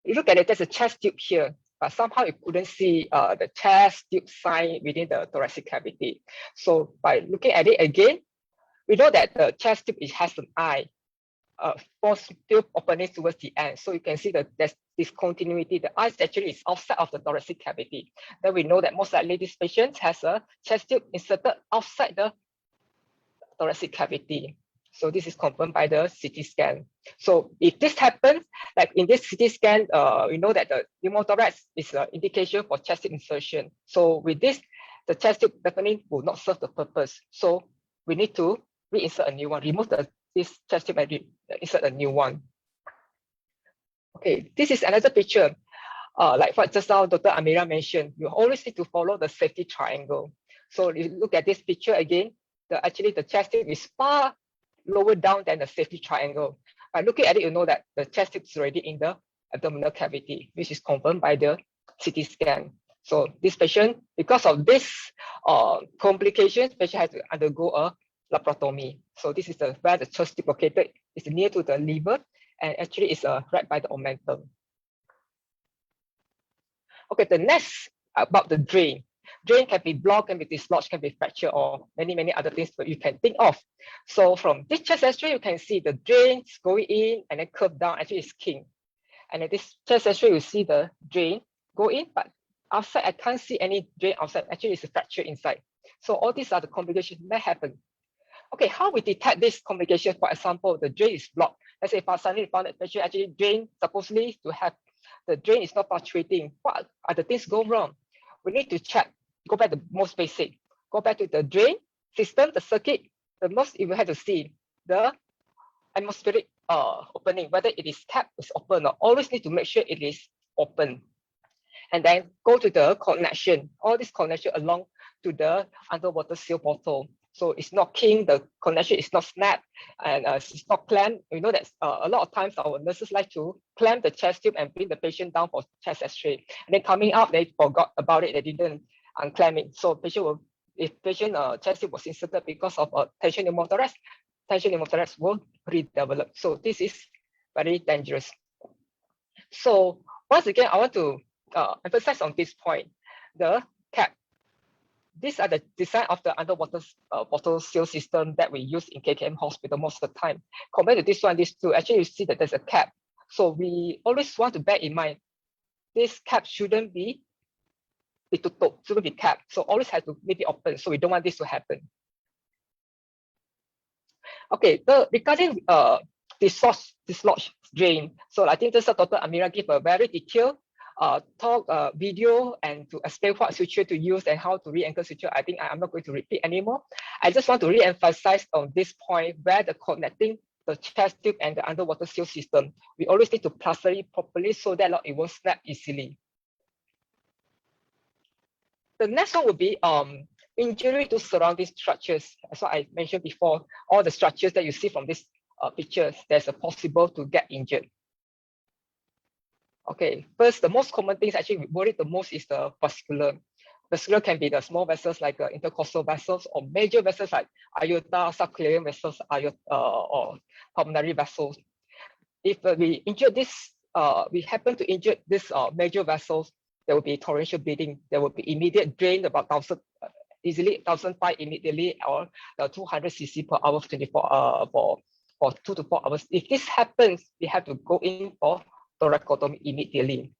you look at it, there's a chest tube here, but somehow you couldn't see the chest tube sign within the thoracic cavity. So by looking at it again, we know that the chest tube has an eye, force tube opening towards the end. So you can see that there's discontinuity. The eye actually is outside of the thoracic cavity. Then we know that most likely this patient has a chest tube inserted outside the thoracic cavity. So this is confirmed by the CT scan. So if this happens, like in this CT scan, we know that the pneumothorax is an indication for chest tube insertion. So with this, the chest tube definitely will not serve the purpose. So we need to reinsert a new one, remove this chest tube and insert a new one. Okay, this is another picture. Like what just now Dr. Amira mentioned, you always need to follow the safety triangle. So you look at this picture again, actually the chest tube is far lower down than the safety triangle. By looking at it, you know that the chest tube is already in the abdominal cavity, which is confirmed by the CT scan. So this patient, because of this complications, patient has to undergo a laparotomy. So this is where the chest tube located. It's near to the liver, and actually it's right by the omentum. Okay, the next about the drain. Drain can be blocked, can be dislodged, can be fractured, or many other things that you can think of. So from this chest X-ray, you can see the drains going in and then curve down. Actually, it's king. And at this chest X-ray, you see the drain go in, but outside, I can't see any drain outside. Actually, it's a fracture inside. So all these are the complications that happen. Okay, how we detect this complication? For example, the drain is blocked. Let's say if I suddenly found that patient actually drain supposedly to have the drain is not fluctuating. What are the things going wrong? We need to check. Go back to the most basic. Go back to the drain system, the circuit. The most you will have to see the atmospheric opening, whether it is capped, is open, or always need to make sure it is open. And then go to the connection. All this connection along to the underwater seal bottle. So it's not kink, the connection is not snapped, and it's not clamped. We know that a lot of times our nurses like to clamp the chest tube and bring the patient down for chest X-ray. And then coming out, they forgot about it. They didn't unclamp it. So patient will, if patient chest tube was inserted because of tension pneumothorax will redevelop. So this is very dangerous. So once again, I want to emphasize on this point, the cap. These are the design of the underwater bottle seal system that we use in KKM hospital most of the time. Compared to this one, these two, actually you see that there's a cap. So we always want to bear in mind, this cap shouldn't be ditutup, shouldn't be capped. So always have to leave it open. So we don't want this to happen. Okay, regarding dislodge drain. So I think this Dr. Amira gave a very detailed talk video and to explain what suture to use and how to re-anchor suture, I think I'm not going to repeat anymore. I just want to re-emphasize on this point where the connecting the chest tube and the underwater seal system, we always need to plaster it properly so that it won't snap easily. The next one would be injury to surrounding structures. As what I mentioned before, all the structures that you see from this pictures, there's a possible to get injured. Okay, first, the most common things actually worried the most is the vascular. Vascular can be the small vessels like intercostal vessels or major vessels like aorta, subclavian vessels, or pulmonary vessels. If we injure this, we happen to injure this major vessels, there will be torrential bleeding. There will be immediate drain about 1,000, easily 1,005 immediately, or 200 cc per hour 24 for 2 to 4 hours. If this happens, we have to go in for thoracotomy immediately.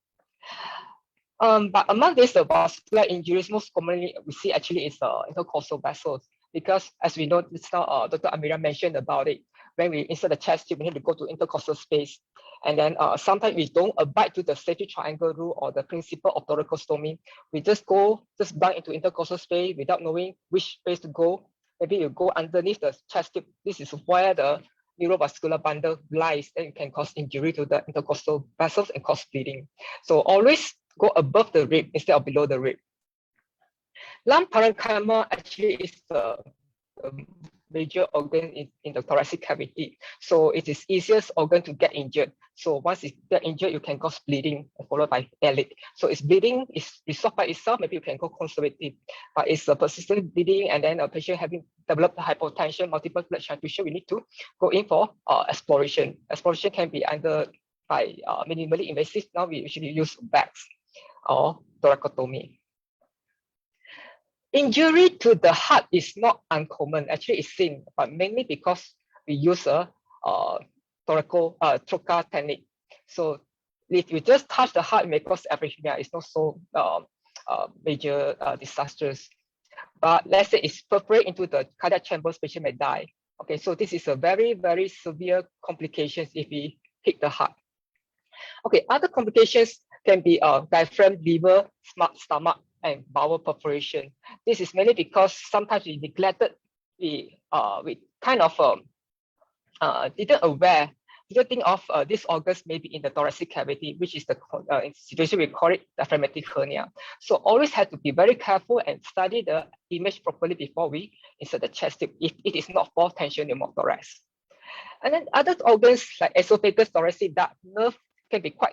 But among these vascular injuries, most commonly we see actually is intercostal vessels, because as we know, just now Dr. Amira mentioned about it. When we insert the chest tube, we need to go to intercostal space, and then sometimes we don't abide to the safety triangle rule or the principle of thoracostomy. We just bang into intercostal space without knowing which space to go. Maybe you go underneath the chest tube. This is where the neurovascular bundle lies, and it can cause injury to the intercostal vessels and cause bleeding. So always go above the rib instead of below the rib. Lung parenchyma actually is the major organ in the thoracic cavity. So it is easiest organ to get injured. So once it get injured, you can cause bleeding followed by air leak. So it's bleeding is resolved by itself, maybe you can go conservative. But it's a persistent bleeding and then a patient having developed hypotension, multiple blood transfusion, we need to go in for exploration. Exploration can be under by minimally invasive. Now we usually use bags or thoracotomy. Injury to the heart is not uncommon. Actually, it's seen, but mainly because we use a trocar technique. So if you just touch the heart, it may cause arrhythmia. It's not so major disastrous. But let's say it's perforate into the cardiac chambers, patient may die. Okay, so this is a very, very severe complications if we hit the heart. Okay, other complications can be diaphragm, liver, stomach, and bowel perforation. This is mainly because sometimes we neglected, we kind of didn't think of these organs maybe in the thoracic cavity, which is the situation we call it diaphragmatic hernia. So always have to be very careful and study the image properly before we insert the chest tube if it is not for tension pneumothorax. And then other organs like esophagus, thoracic duct, nerve can be quite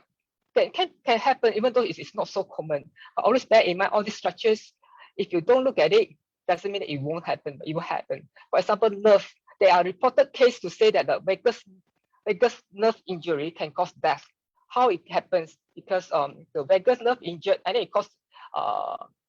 can happen, even though it is not so common. But always bear in mind all these structures, if you don't look at it, doesn't mean that it won't happen, but it will happen. For example, nerve, there are reported cases to say that the vagus nerve injury can cause death. How it happens? Because the vagus nerve injured and then it causes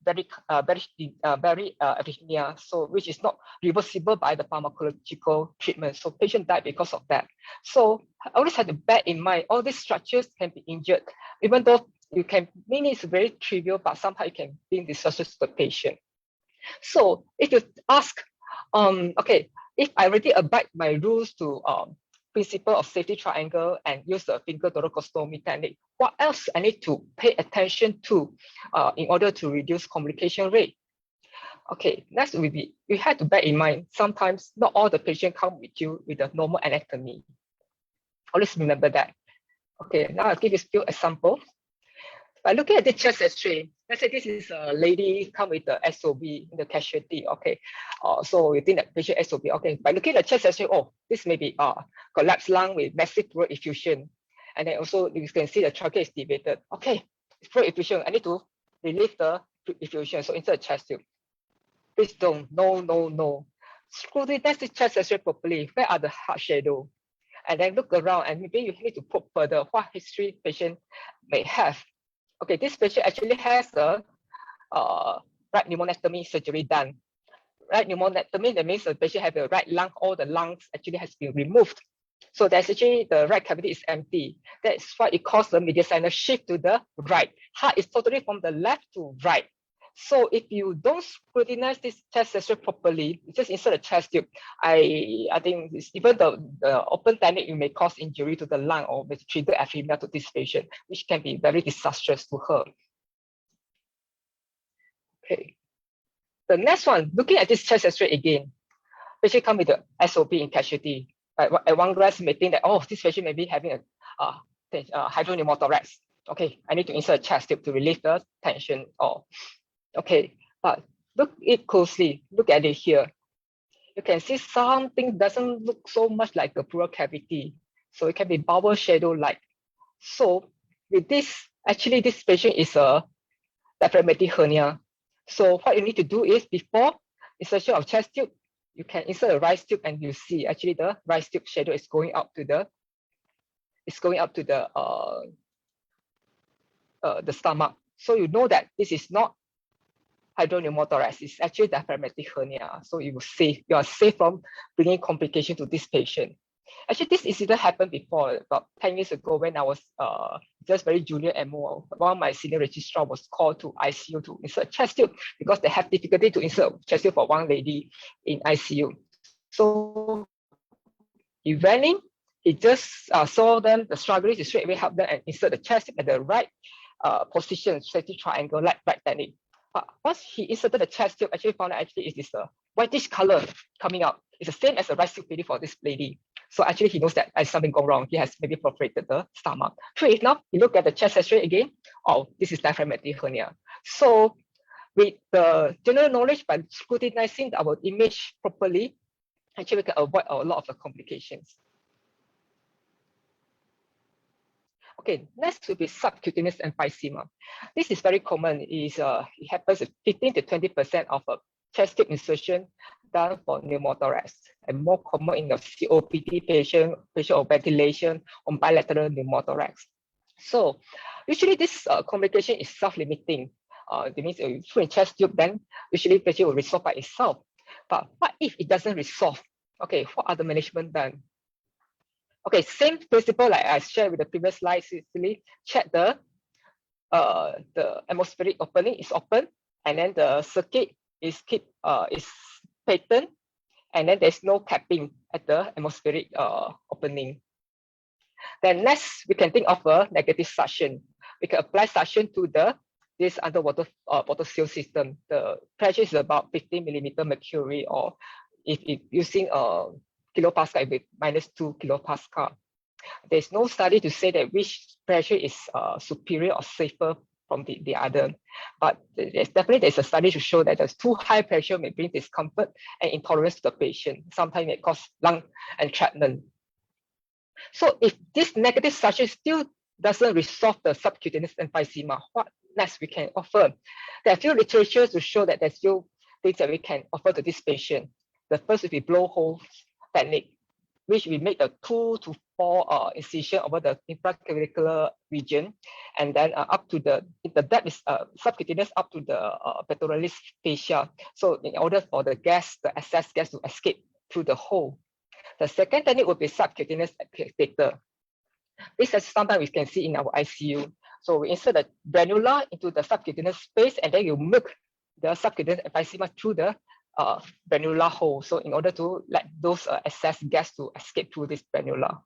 very arrhythmia, so which is not reversible by the pharmacological treatment. So patient died because of that. So I always have to bear in mind all these structures can be injured, even though you can mean it's very trivial, but sometimes it can bring disastrous to the patient. So if you ask, okay, if I already abide my rules to principle of safety triangle and use the finger thoracostomy technique, what else I need to pay attention to in order to reduce complication rate? Okay, next will be, you have to bear in mind, sometimes not all the patients come with you with a normal anatomy. Always remember that. Okay, now I'll give you a few examples. By looking at the chest X-ray, let's say this is a lady come with the SOB in the casualty. Okay, so you think that patient SOB. Okay, by looking at the chest X-ray, oh, this may be collapsed lung with massive fluid effusion, and then also you can see the trachea is deviated. Okay, fluid effusion. I need to relieve the effusion. So insert a chest tube. Please don't. No. Scrutinize the chest X-ray properly. Where are the heart shadow? And then look around, and maybe you need to probe further what history patient may have. Okay, this patient actually has a right pneumonectomy surgery done. Right pneumonectomy, that means the patient has a right lung, all the lungs actually has been removed. So that's actually the right cavity is empty. That's why it caused the mediastinal shift to the right. Heart is totally from the left to right. So if you don't scrutinize this chest X-ray properly, you just insert a chest tube. I think even the open technique, you may cause injury to the lung or may trigger arrhythmia to this patient, which can be very disastrous to her. Okay. The next one, looking at this chest X-ray again, patient come with the SOP in casualty. At one glance, you may think that, oh, this patient may be having a hydropneumothorax. Okay, I need to insert a chest tube to relieve the tension. Okay, but look it closely. Look at it here. You can see something doesn't look so much like a pleural cavity. So it can be bowel shadow-like. So with this, actually this patient is a diaphragmatic hernia. So what you need to do is before insertion of chest tube, you can insert a rice tube and you see actually the rice tube shadow is going up to the the stomach. So you know that this is not hydropneumothorax, it's actually diaphragmatic hernia. So you are safe from bringing complication to this patient. Actually, this incident happened before, about 10 years ago when I was just very junior MO. One of my senior registrar was called to ICU to insert chest tube because they have difficulty to insert chest tube for one lady in ICU. So he went in, he just saw them, the struggling, he straight away helped them and insert the chest tube at the right position, safety triangle, like right technique. But once he inserted the chest tube, actually found out actually it is the whitish color coming out. It's the same as the rice tube feeding for this lady. So actually he knows that there's something gone wrong. He has maybe perforated the stomach. True enough, you look at the chest X-ray again, oh, this is diaphragmatic hernia. So with the general knowledge, by scrutinizing our image properly, actually we can avoid a lot of the complications. Okay, next will be subcutaneous emphysema. This is very common. It happens at 15 to 20% of a chest tube insertion done for pneumothorax, and more common in the COPD patient on ventilation, on bilateral pneumothorax. So usually this complication is self-limiting. That means if you put in chest tube, then usually patient will resolve by itself. But what if it doesn't resolve? Okay, what are the management done? Okay, same principle like I shared with the previous slide. Simply check the atmospheric opening is open, and then the circuit is patent, and then there's no capping at the atmospheric opening. Then next, we can think of a negative suction. We can apply suction to this underwater water seal system. The pressure is about 15 millimeter mercury, or if using kilopascal with -2 kilopascal. There's no study to say that which pressure is superior or safer from the other, but there's a study to show that there's too high pressure may bring discomfort and intolerance to the patient. Sometimes it cause lung entrapment. So if this negative suction still doesn't resolve the subcutaneous emphysema, what next we can offer? There are few literature to show that there's few things that we can offer to this patient. The first will be blowhole technique, which we make a 2 to 4 incision over the infraclavicular region, and then up to the depth is subcutaneous up to the pectoralis fascia. So in order for the excess gas to escape through the hole. The second technique would be subcutaneous catheter. This is sometimes we can see in our ICU. So we insert the granula into the subcutaneous space, and then you milk the subcutaneous emphysema through the granular hole. So in order to let those excess gas to escape through this granula.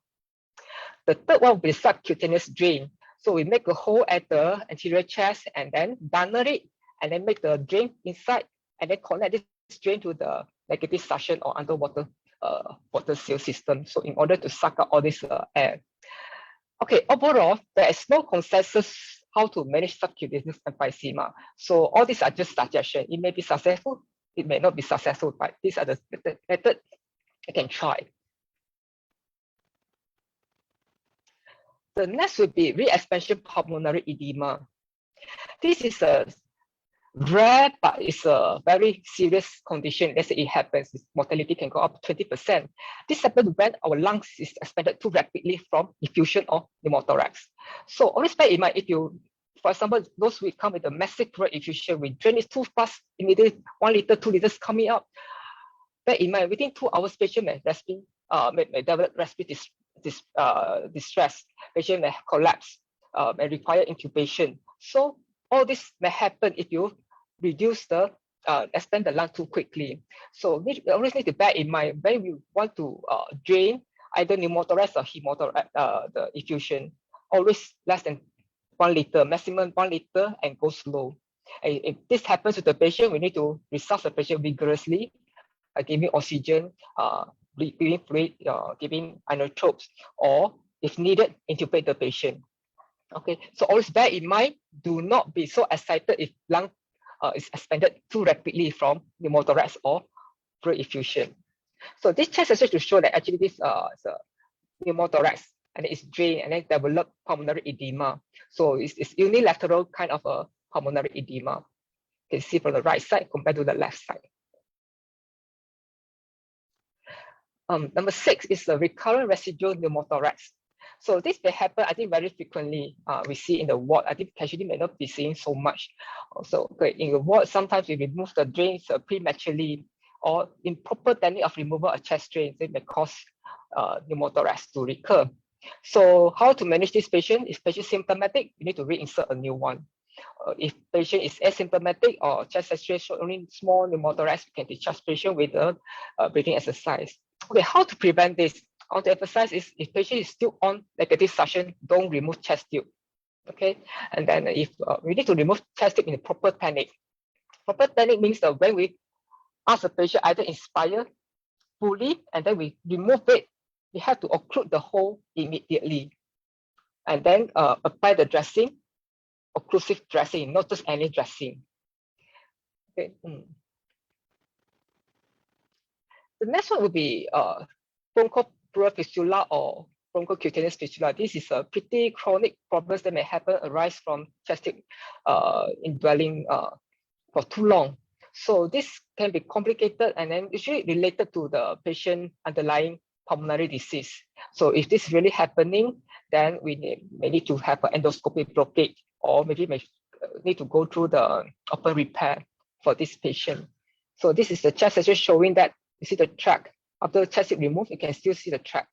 The third one will be subcutaneous drain. So we make a hole at the anterior chest and then gunner it, and then make the drain inside, and then connect this drain to the negative suction or underwater water seal system. So in order to suck out all this air. Okay, overall, there is no consensus how to manage subcutaneous emphysema. So all these are just suggestions. It may be successful, it may not be successful, but these are the methods you can try. The next would be re-expansion pulmonary edema. This is a rare, but it's a very serious condition. Let's say it happens, mortality can go up to 20%. This happens when our lungs is expanded too rapidly from effusion of pneumothorax. So always bear in mind, if you, for example, those who come with a massive pleural effusion, we drain it too fast, immediately 1 liter, 2 liters coming up. Bear in mind, within 2 hours, patient may develop respiratory distress, patient may collapse, may require intubation. So all this may happen if you reduce the expand the lung too quickly. So we always need to bear in mind when we want to drain either pneumothorax or hemothorax, the effusion, always less than 1 liter, maximum 1 liter, and go slow. And if this happens to the patient, we need to resuscitate the patient vigorously, giving oxygen, giving fluid, giving inotropes, or if needed, intubate the patient. Okay, so always bear in mind, do not be so excited if lung is expanded too rapidly from pneumothorax or fluid effusion. So this chest is to show that actually this is a pneumothorax and it's drained and then develop pulmonary edema. So it's unilateral kind of a pulmonary edema. You can see from the right side compared to the left side. Number 6 is the recurrent residual pneumothorax. So this may happen, I think, very frequently. We see in the ward. I think casualty may not be seeing so much. Also, okay, in the ward, sometimes we remove the drains prematurely or improper technique of removal of chest drains. It may cause pneumothorax to recur. So how to manage this patient? If patient symptomatic, you need to reinsert a new one. If patient is asymptomatic or chest X-ray show only small pneumothorax, we can discharge patient with a breathing exercise. Okay, how to prevent this? I want to emphasize is if patient is still on negative suction, don't remove chest tube. Okay, and then if we need to remove chest tube in the proper technique. Proper technique means that when we ask the patient either inspire fully and then we remove it, we have to occlude the hole immediately, and then apply the dressing, occlusive dressing, not just any dressing. Okay. The next one would be bronchopleural fistula or bronchocutaneous fistula. This is a pretty chronic problems that may happen arise from chest tube indwelling for too long. So this can be complicated and then usually related to the patient underlying pulmonary disease. So if this is really happening, then we may need to have an endoscopic blockage, or maybe may need to go through the open repair for this patient. So this is the chest X-ray showing that you see the tract. After the chest tube removed, you can still see the tract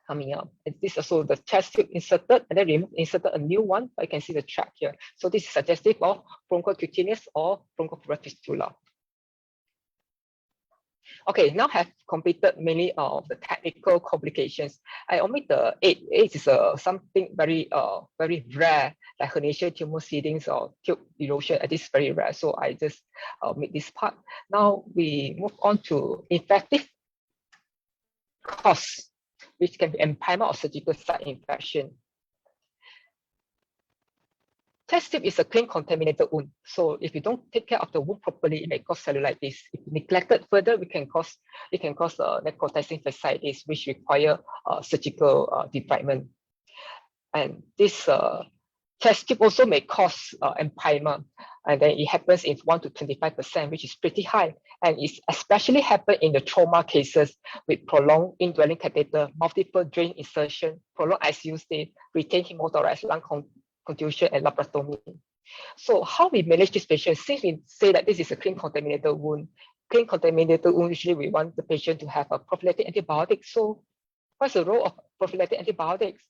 coming out. And this is also the chest tube inserted and then removed, inserted a new one, but you can see the tract here. So this is suggestive of bronchocutaneous or bronchopleural fistula. Okay, now have completed many of the technical complications. I omit the AIDS. AIDS is something very rare, like herniation, tumor seedings, or tube erosion. It is very rare, so I just omit this part. Now we move on to infective cause, which can be empyema or surgical site infection. Chest tube is a clean contaminated wound. So if you don't take care of the wound properly, it may cause cellulitis. If neglected further, it can cause necrotizing fasciitis, which require surgical debridement. And this chest tube also may cause empyema, and then it happens in 1 to 25%, which is pretty high. And it's especially happen in the trauma cases with prolonged indwelling catheter, multiple drain insertion, prolonged ICU stay, retained hemothorax, lung contusion, and laparotomy. So how we manage this patient, since we say that this is a clean contaminated wound, usually we want the patient to have a prophylactic antibiotic. So what's the role of prophylactic antibiotics?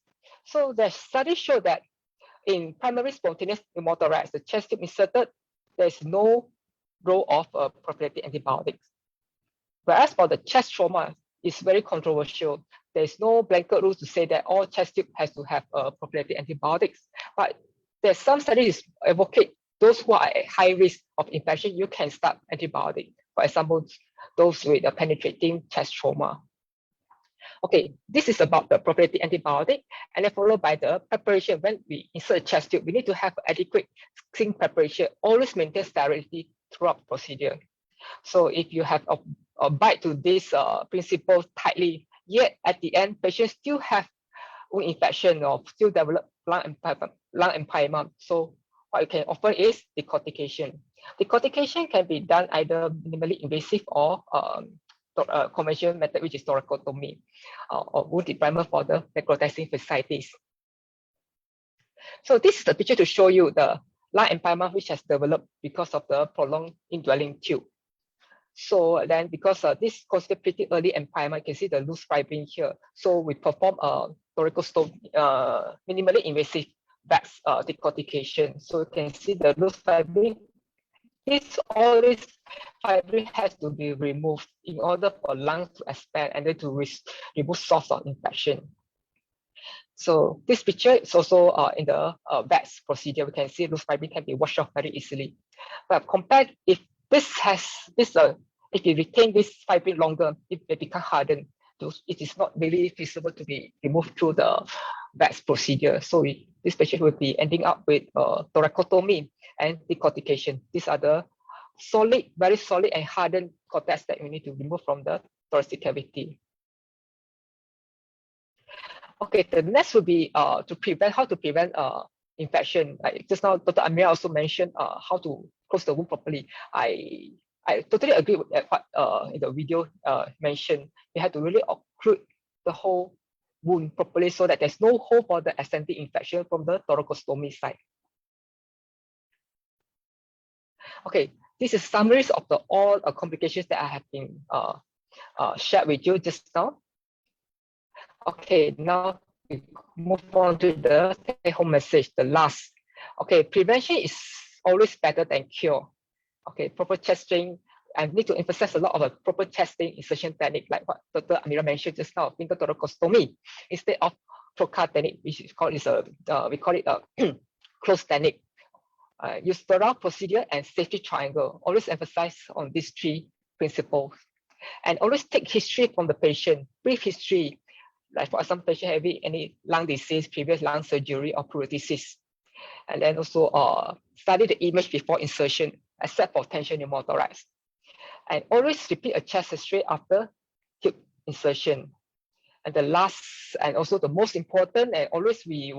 So the studies show that in primary spontaneous pneumothorax, the chest tube inserted, there's no role of prophylactic antibiotics. Whereas for the chest trauma, it's very controversial. There's no blanket rules to say that all chest tube has to have prophylactic antibiotics. But there's some studies advocate those who are at high risk of infection, you can start antibiotic. For example, those with a penetrating chest trauma. Okay, this is about the prophylactic antibiotic, and then followed by the preparation. When we insert a chest tube, we need to have adequate sink preparation. Always maintain sterility throughout the procedure. So if you have abide to this principle tightly, yet at the end, patients still have wound infection or still develop lung empyema. So what you can offer is decortication. Decortication can be done either minimally invasive or conventional method, which is thoracotomy, or wound debridement for the necrotizing fasciitis. So this is the picture to show you the lung empyema which has developed because of the prolonged indwelling tube. So then because this considered pretty early empyema, you can see the loose fibrin here. So we perform a thoracostomy, minimally invasive VAX decortication. So you can see the loose fibrin all this fibrin has to be removed in order for lungs to expand and then to remove source of infection. So this picture is also in the VATS procedure. We can see those fibrin can be washed off very easily. But compared, if if you retain this fibrin longer, it may become hardened. It is not really feasible to be removed through the VATS procedure. So this patient will be ending up with thoracotomy and decortication. These are the very solid and hardened cortex that we need to remove from the thoracic cavity. Okay, the next would be how to prevent infection. Like just now, Dr. Amira also mentioned how to close the wound properly. I totally agree with what in the video mentioned. You have to really occlude the whole wound properly so that there's no hole for the ascending infection from the thoracostomy side. Okay, this is summaries of all complications that I have been shared with you just now. Okay, now we move on to the take-home message, the last. Okay, prevention is always better than cure. Okay, proper testing. I need to emphasize a lot of a proper testing insertion technique, like what Dr. Amira mentioned just now, finger thoracostomy, instead of trocar technique, which is called we call it a closed technique. Use sterile procedure and safety triangle. Always emphasize on these three principles, and always take history from the patient, brief history. Like for some patient having any lung disease, previous lung surgery or pleurodesis. And then also study the image before insertion, except for tension pneumothorax. And always repeat a chest X-ray after hip insertion. And the last, and also the most important, and always we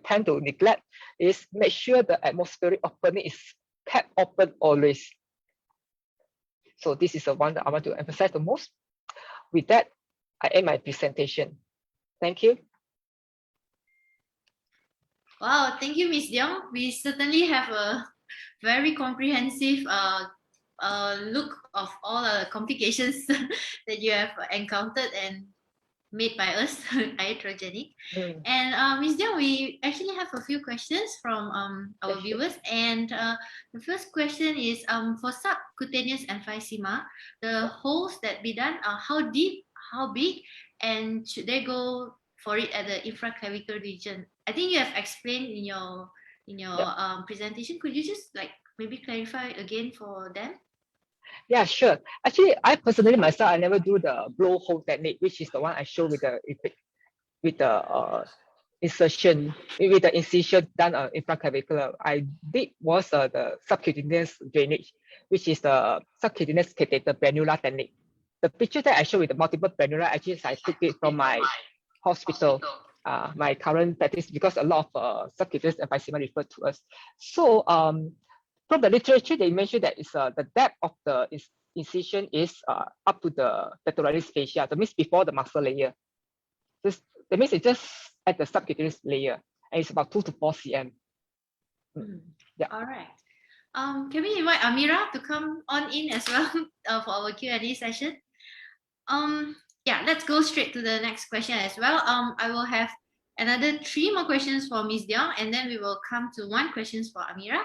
tend to neglect, is make sure the atmospheric opening is kept open always. So this is the one that I want to emphasize the most. With that, I end my presentation. Thank you. Wow, thank you, Ms. Leong. We certainly have a very comprehensive look of all the complications that you have encountered and made by us, iatrogenic. And Ms. Leong, we actually have a few questions from our viewers. And the first question is, for subcutaneous emphysema, the holes that be done are how deep, how big, and should they go for it at the infraclavicular region? I think you have explained in your presentation. Could you just maybe clarify again for them? Yeah, sure. Actually, I personally myself, I never do the blowhole technique, which is the one I show with the insertion, with the incision done infraclavicular. I did was the subcutaneous drainage, which is the subcutaneous catheter Brenula technique. The picture that I show with the multiple Brenula, actually I took it from my hospital, my current practice, because a lot of subcutaneous emphysema referred to us. So from the literature, they mentioned that it's the depth of the incision is up to the pectoralis fascia. That means before the muscle layer. That means it's just at the subcutaneous layer, and it's about 2 to 4 cm. Yeah. All right. Can we invite Amira to come on in as well for our Q&A session? Yeah, let's go straight to the next question as well. I will have another 3 more questions for Ms. Leong, and then we will come to 1 question for Amira.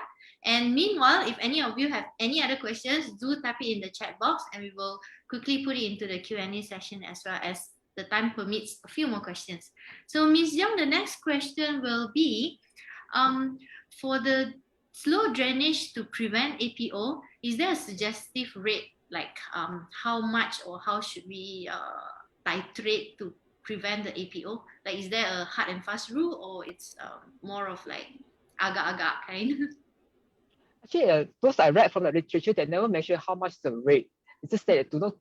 And meanwhile, if any of you have any other questions, do type it in the chat box, and we will quickly put it into the Q&A session as well, as the time permits a few more questions. So Ms. Leong, the next question will be, for the slow drainage to prevent APO, is there a suggestive rate, like how much or how should we titrate to prevent the APO? Like, is there a hard and fast rule, or it's more of like agak-agak kind? Actually, those I read from the literature, they never mention how much the rate. It's just that do not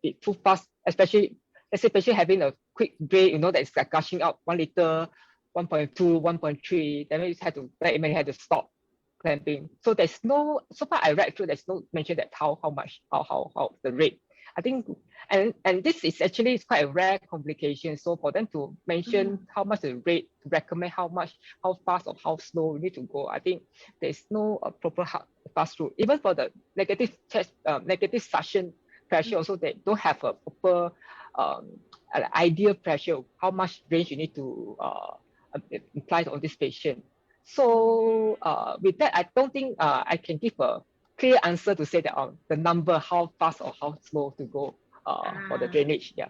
be too fast, especially, let's say patient having a quick drain, that it's like gushing out 1 liter, 1.2, 1.3, then you have to stop clamping. So there's no, so far I read through, there's no mention that how much, how the rate. I think, and this is actually quite a rare complication. So for them to mention how much the rate, to recommend how fast or how slow we need to go, I think there's no proper fast rule. Even for the negative suction pressure, also they don't have a proper ideal pressure, how much range you need to apply on this patient. So with that, I don't think I can give a clear answer to say that the number, how fast or how slow to go for the Ah, drainage. Yeah.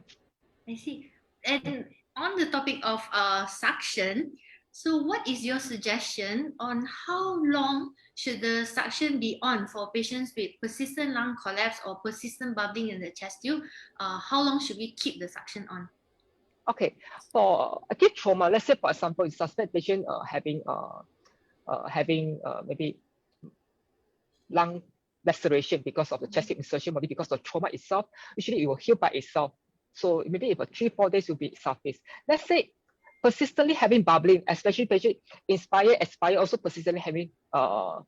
I see. And on the topic of suction, so what is your suggestion on how long should the suction be on for patients with persistent lung collapse or persistent bubbling in the chest tube? How long should we keep the suction on? Okay. For acute trauma, let's say for example, you suspect patient having maybe lung laceration because of the chest tube insertion, maybe because of trauma itself, usually it will heal by itself. So maybe about 3-4 days will be surface. Let's say persistently having bubbling, especially patient inspire, expire, also persistently having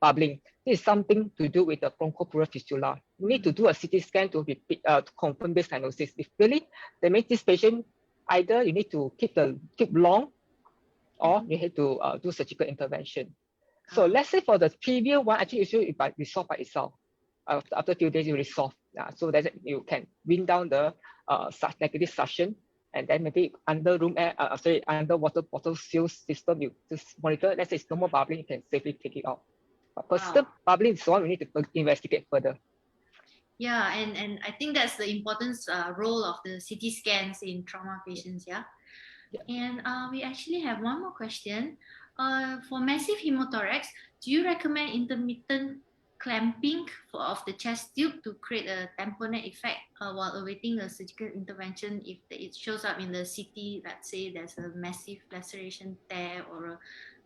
bubbling. This is something to do with the bronchopleural fistula. You need to do a CT scan to confirm this diagnosis. If really, that means this patient either you need to keep the tube long or you have to do surgical intervention. So let's say for the previous one, actually usually it might resolve by itself. After a few days, you resolve. So that you can bring down the negative suction, and then maybe under room air, under water bottle seal system, you just monitor. Let's say it's no more bubbling, you can safely take it out. But persistent bubbling is one we need to investigate further. Yeah, and I think that's the importance role of the CT scans in trauma patients. Yeah. And we actually have one more question. For massive hemothorax, do you recommend intermittent clamping of the chest tube to create a tamponade effect while awaiting a surgical intervention if it shows up in the CT? Let's say there's a massive laceration tear or a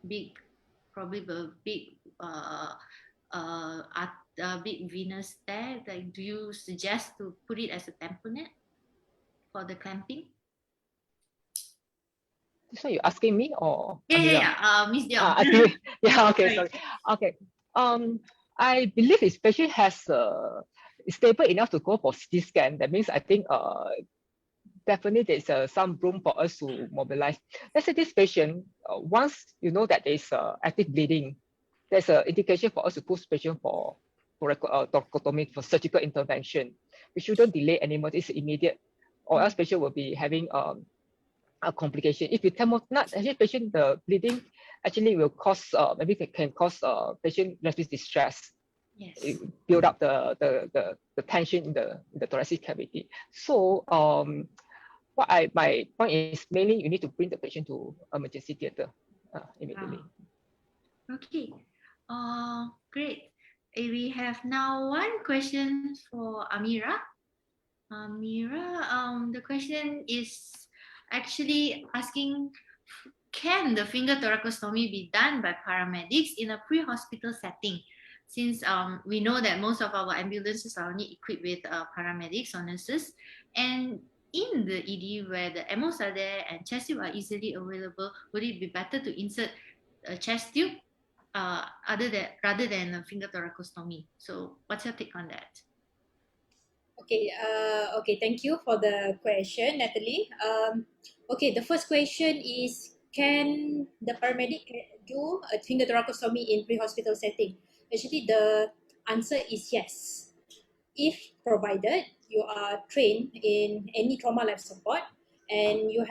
big, probably a big, big venous tear. Like, do you suggest to put it as a tamponade for the clamping? So you're asking me or Yeah. Amira? Miss Dion. Yeah, okay, Right. sorry. Okay. I believe it especially has stable enough to go for CT scan. That means I think definitely there's some room for us to mobilize. Let's say this patient, once you know that there's active bleeding, there's an indication for us to push patient for thoracotomy for surgical intervention. We shouldn't delay anymore. It's immediate, or else patient will be having a complication. If you tell not actually patient the bleeding actually will cause maybe it can cause patient respiratory distress. Yes. It build up the tension in the thoracic cavity. So my point is mainly you need to bring the patient to emergency theater immediately. Okay. Great. We have now one question for Amira. Amira, the question is actually asking, can the finger thoracostomy be done by paramedics in a pre-hospital setting? Since we know that most of our ambulances are only equipped with paramedics or nurses, and in the ED where the MOs are there and chest tube are easily available, would it be better to insert a chest tube rather than a finger thoracostomy? So, what's your take on that? Okay, thank you for the question, Natalie. Okay, the first question is, can the paramedic do a finger thoracostomy in pre-hospital setting? Actually, the answer is yes. If provided you are trained in any trauma life support and you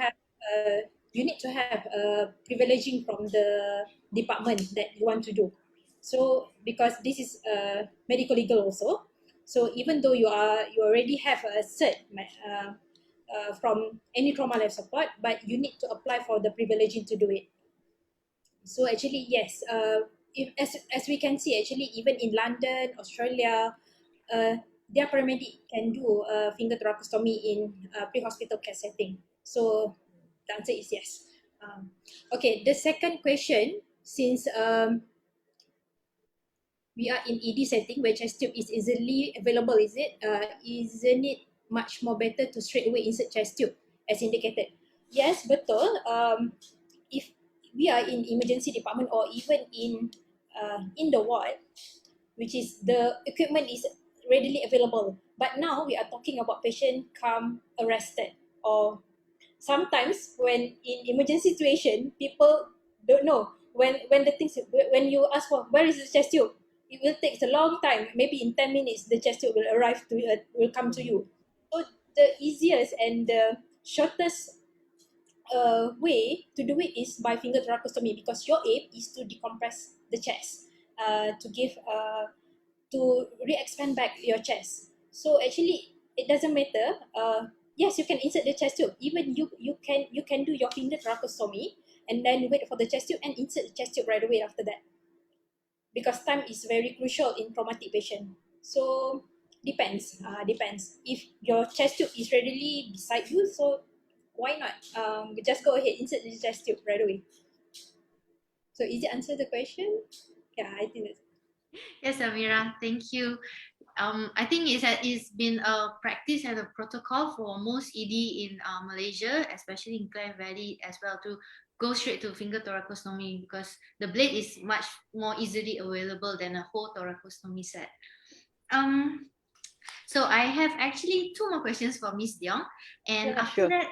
need to have a privileging from the department that you want to do. So because this is medical legal also, so even though you already have a cert from any trauma life support, but you need to apply for the privileging to do it. So actually yes, as we can see, actually even in London, Australia, their paramedic can do a finger thoracostomy in pre-hospital care setting. So the answer is yes. Okay, the second question, since we are in ED setting where chest tube is easily available, isn't it much more better to straight away insert chest tube as indicated? Yes, betul. If we are in emergency department or even in the ward, which is the equipment is readily available. But now we are talking about patient come arrested, or sometimes when in emergency situation, people don't know when the things when you ask for where is the chest tube, it will take a long time. Maybe in 10 minutes the chest tube will arrive will come to you. So the easiest and the shortest way to do it is by finger thoracostomy, because your aim is to decompress the chest, to give to re-expand back your chest. So actually, it doesn't matter. Yes, you can insert the chest tube. Even you can do your finger thoracostomy and then wait for the chest tube and insert the chest tube right away after that, because time is very crucial in traumatic patient. So depends. Depends. If your chest tube is readily beside you, so why not? Just go ahead, insert the chest tube right away. So is it answer the question? Yeah, I think that's. Yes, Amira, thank you. I think it's been a practice and a protocol for most ED in Malaysia, especially in Klang Valley as well, to go straight to finger thoracostomy, because the blade is much more easily available than a whole thoracostomy set. So I have actually two more questions for Miss Diong, and Yeah, after sure. that,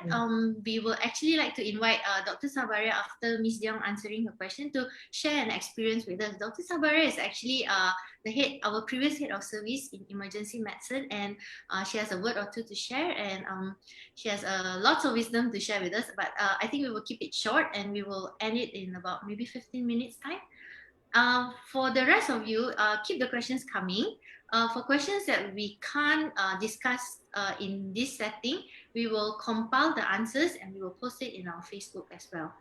we will actually like to invite Dr. Sabaria, after Miss Diong answering her question, to share an experience with us. Dr. Sabaria is actually our previous head of service in emergency medicine, and she has a word or two to share, and she has lots of wisdom to share with us. But I think we will keep it short, and we will end it in about maybe 15 minutes time. For the rest of you, keep the questions coming. For questions that we can't discuss in this setting, we will compile the answers and we will post it in our Facebook as well.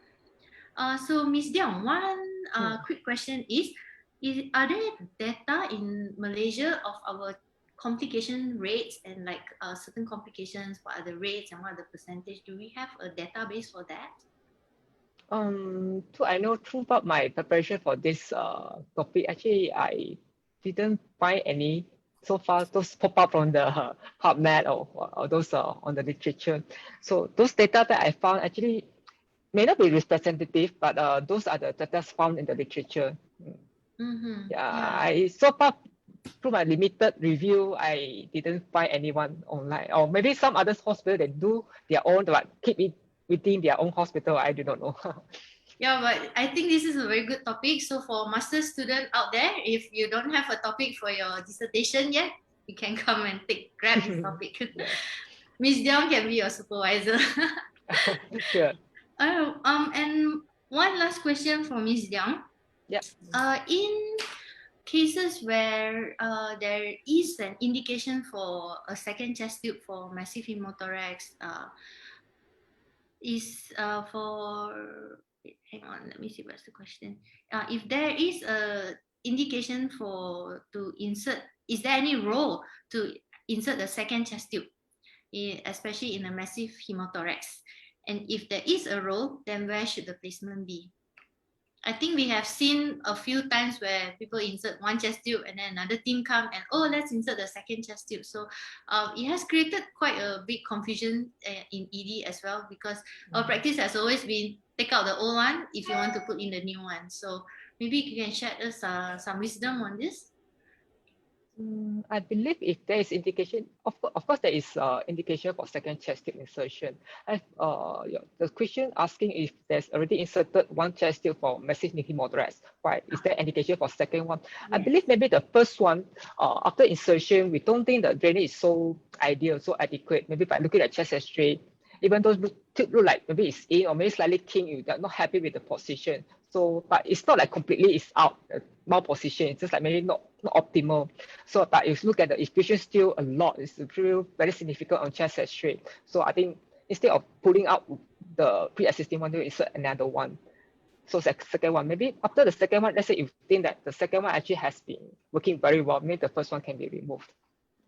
So Ms. Diong, one quick question is are there data in Malaysia of our complication rates and like certain complications, what are the rates and what are the percentage? Do we have a database for that? I know throughout my preparation for this topic, actually I didn't find any so far. Those pop up from the PubMed or those on the literature. So those data that I found actually may not be representative, but those are the data found in the literature. Yeah, I so far through my limited review, I didn't find anyone online, or maybe some other hospital that do their own, but keep it within their own hospital. I do not know. Yeah, but I think this is a very good topic. So for master student out there, if you don't have a topic for your dissertation yet, you can come and grab this topic. Yeah. Miss Dion can be your supervisor. Sure. And one last question for Miss Dion. Yeah. In cases where there is an indication for a second chest tube for massive hemothorax, is for hang on, let me see what's the question. If there is a indication for to insert, is there any role to insert the second chest tube, especially in a massive hemothorax? And if there is a role, then where should the placement be? I think we have seen a few times where people insert one chest tube and then another team come and, oh, let's insert the second chest tube. So it has created quite a big confusion in ED as well, because our practice has always been take out the old one if you want to put in the new one. So maybe you can share us some wisdom on this. I believe if there is indication, of course, there is indication for second chest tube insertion. The question asking if there's already inserted one chest tube for massive pneumothorax, right? Is there indication for second one? Yes. I believe maybe the first one, after insertion, we don't think the drainage is so ideal, so adequate. Maybe by looking at chest X-ray, even those tube look like maybe it's in or maybe slightly kink, you're not happy with the position. So, but it's not like completely it's out, malposition. It's just like maybe not optimal. So, but if you look at the efficient still a lot, it's still very significant on chest X-ray. So I think instead of pulling out the pre-existing one, you insert another one. So second one, maybe after the second one, let's say you think that the second one actually has been working very well, maybe the first one can be removed.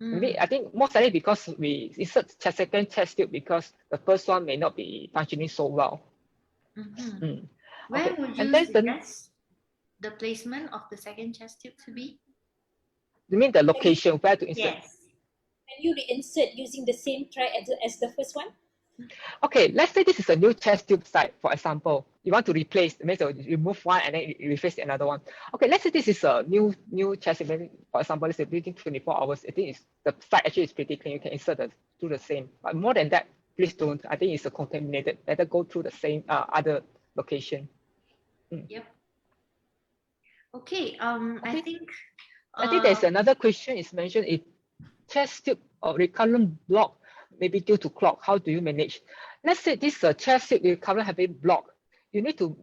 Maybe I think most likely because we insert second chest tube because the first one may not be functioning so well. Where would you suggest the placement of the second chest tube to be? You mean the location where to insert? Yes. Can you reinsert using the same tray as the first one? Okay, let's say this is a new chest tube site, for example. You want to replace, means you remove one and then replace another one. Okay, let's say this is a new chest tube. For example, let's say within 24 hours. I think the site actually is pretty clean. You can insert through the same. But more than that, please don't. I think it's contaminated. Better go through the same other location. Yep. Okay. I think there's another question is mentioned if chest tube or recurrent block maybe due to clot, how do you manage? Let's say this chest tube will currently have a block. You need to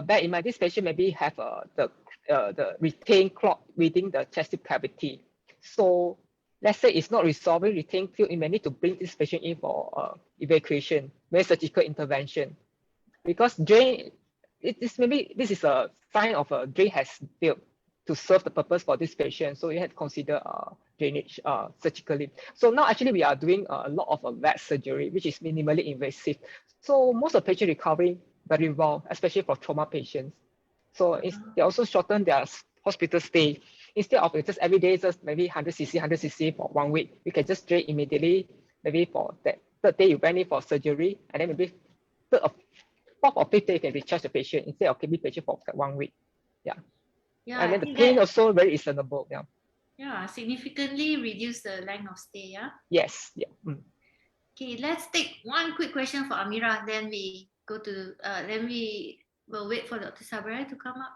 bear in mind this patient maybe have the retained clot within the chest tube cavity. So let's say it's not resolving retained fluid, you may need to bring this patient in for evacuation, very surgical intervention. Because drain, maybe this is a sign of a drain has failed to serve the purpose for this patient. So you have to consider drainage surgically. So now actually we are doing a lot of VATS surgery, which is minimally invasive. So most of the patient recovering very well, especially for trauma patients. So they also shorten their hospital stay. Instead of just every day, just maybe 100 cc, 100 cc for 1 week, you can just drain immediately, maybe for that third day you went in for surgery, and then maybe fourth or fifth day you can recharge the patient instead of keeping patient for 1 week. Yeah. Yeah, And I then the think pain that, also very reasonable. Yeah. yeah, significantly reduce the length of stay. Yeah. Yes. Yeah. Okay, let's take one quick question for Amira. Then we go to. Then we will wait for Dr. Sabra to come up.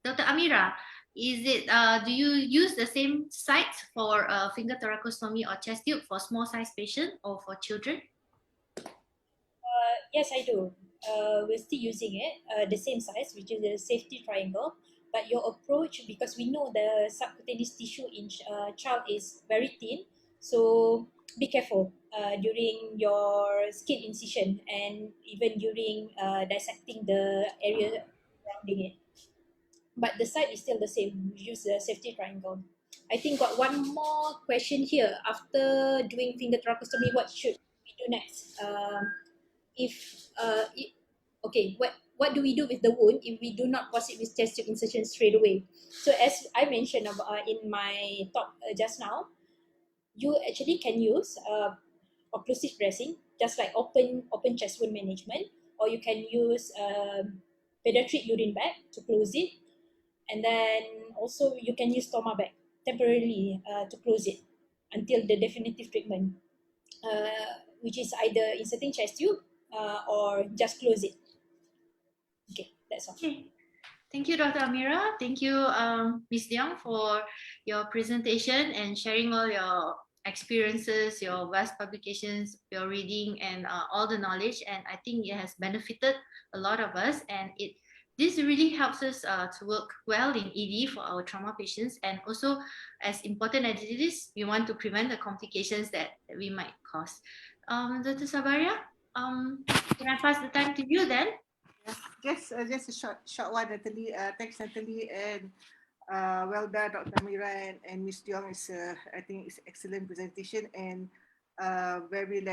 Dr. Amira, do you use the same sites for finger thoracostomy or chest tube for small size patient or for children? Yes, I do. We're still using it, the same size, which is the safety triangle. But your approach, because we know the subcutaneous tissue in child is very thin, so be careful during your skin incision and even during dissecting the area surrounding it. But the site is still the same. We use the safety triangle. I think got one more question here. After doing finger tracheostomy, what should we do next? If okay, what do we do with the wound if we do not proceed with chest tube insertion straight away? So as I mentioned about, in my talk just now, you actually can use occlusive dressing, just like open chest wound management, or you can use pediatric urine bag to close it, and then also you can use stoma bag temporarily to close it until the definitive treatment, which is either inserting chest tube or just close it. Okay, that's all. Okay. Thank you, Dr. Amira. Thank you, Ms. Leong, for your presentation and sharing all your experiences, your vast publications, your reading, and all the knowledge. And I think it has benefited a lot of us. And this really helps us to work well in ED for our trauma patients. And also, as important as it is, we want to prevent the complications that we might cause. Dr. Sabaria, can I pass the time to you then? Yes, just a short one, Natalie. Thanks, Natalie, and well done, Dr. Amira and Ms. Diong. I think it's excellent presentation and very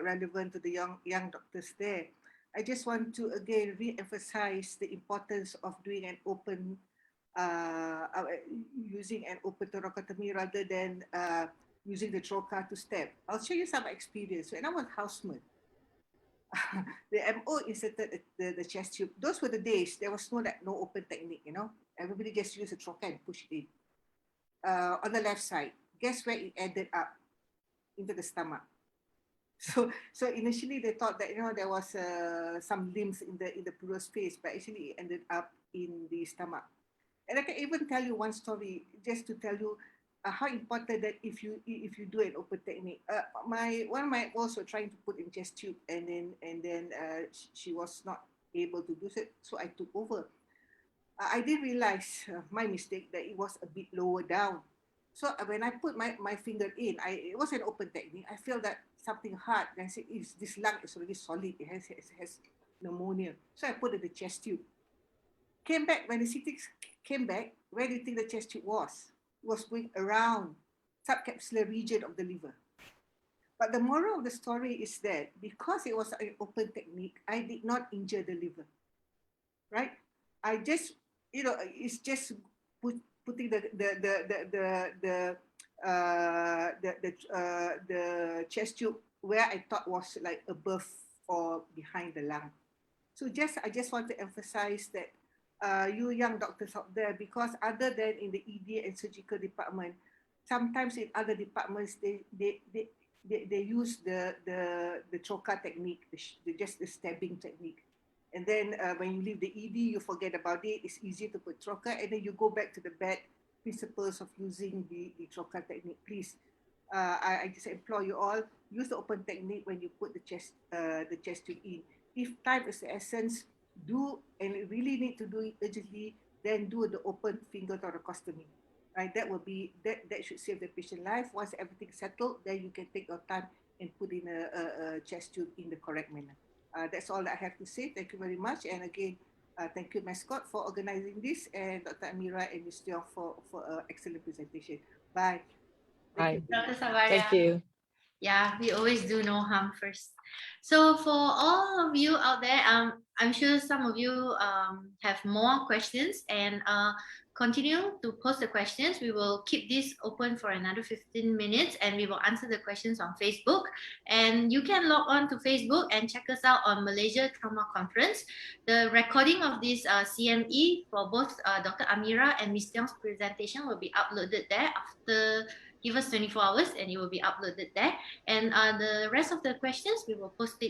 relevant to the young doctors there. I just want to again re-emphasize the importance of doing an open, using an open thoracotomy rather than using the trocar to step. I'll show you some experience. When I was houseman, the MO inserted the chest tube. Those were the days there was no open technique, you know. Everybody just used a trocar and push it in. On the left side, guess where it ended up? Into the stomach. So initially they thought that there was some limbs in the pleural space, but actually it ended up in the stomach. And I can even tell you one story just to tell you how important that if you do an open technique. One of my also trying to put in chest tube, and then she was not able to do so I took over. I didn't realize my mistake that it was a bit lower down. So when I put my finger in, it was an open technique. I feel that something hard. And I said, this lung is already solid. It has pneumonia. So I put in the chest tube. Came back, when the CT came back, where do you think the chest tube was? It was going around subcapsular region of the liver. But the moral of the story is that because it was an open technique, I did not injure the liver, right? I just, it's just putting the chest tube where I thought was like above or behind the lung. So I just want to emphasize that you young doctors out there, because other than in the ED and surgical department, sometimes in other departments they use the trocar technique, just the stabbing technique. And then when you leave the ED, you forget about it. It's easier to put trocar, and then you go back to the bad principles of using the trocar technique. Please, I just implore you all, use the open technique when you put the chest tube in. If time is the essence, do, and you really need to do it urgently, then do the open finger thoracostomy. Right, that should save the patient life. Once everything's settled, then you can take your time and put in a chest tube in the correct manner. That's all I have to say. Thank you very much. And again, thank you, Mascot, for organizing this, and Dr. Amira and Ms. Tiong for an excellent presentation. Bye. Bye. Dr. Savaria. Thank you. Yeah, we always do no harm first. So for all of you out there, I'm sure some of you have more questions, and continue to post the questions. We will keep this open for another 15 minutes, and we will answer the questions on Facebook. And you can log on to Facebook and check us out on Malaysia Trauma Conference. The recording of this CME for both Dr. Amira and Ms. Tiong's presentation will be uploaded there after. Give us 24 hours and it will be uploaded there. And the rest of the questions, we will post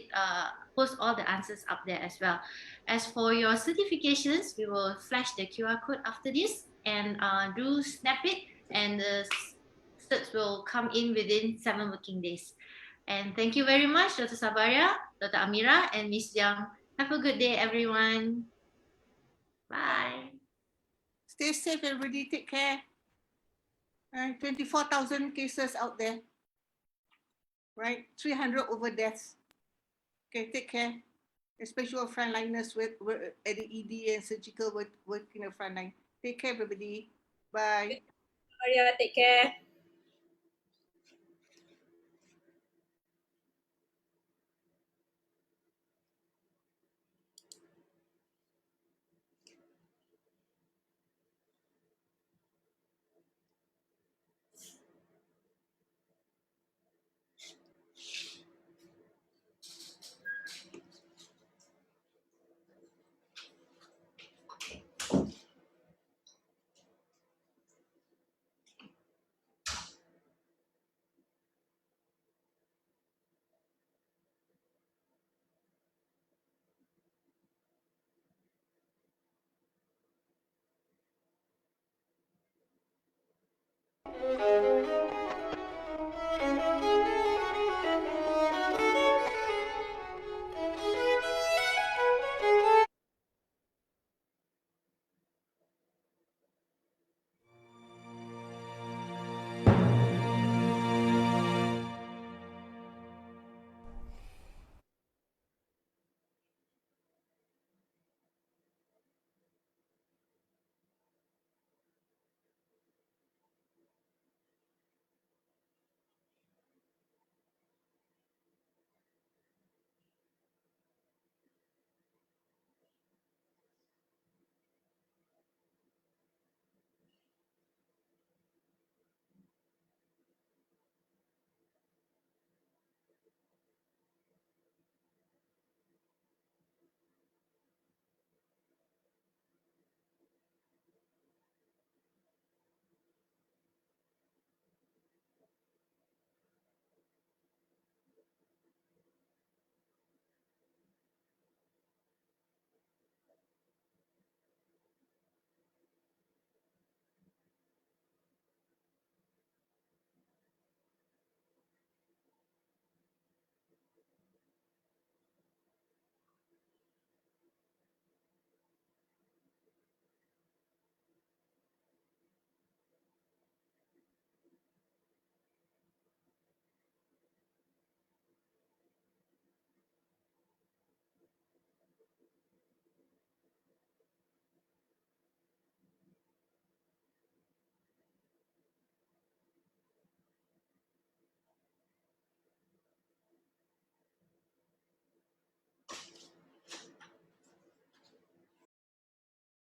all the answers up there as well. As for your certifications, we will flash the QR code after this and do snap it, and the certs will come in within 7 working days. And thank you very much, Dr. Sabaria, Dr. Amira, and Ms. Young. Have a good day, everyone. Bye. Stay safe, everybody. Take care. 24,000 cases out there, right? 300 over deaths. Okay, take care. Especially our frontliners with at the ED and surgical work in the frontline. Take care, everybody. Bye. Maria, take care.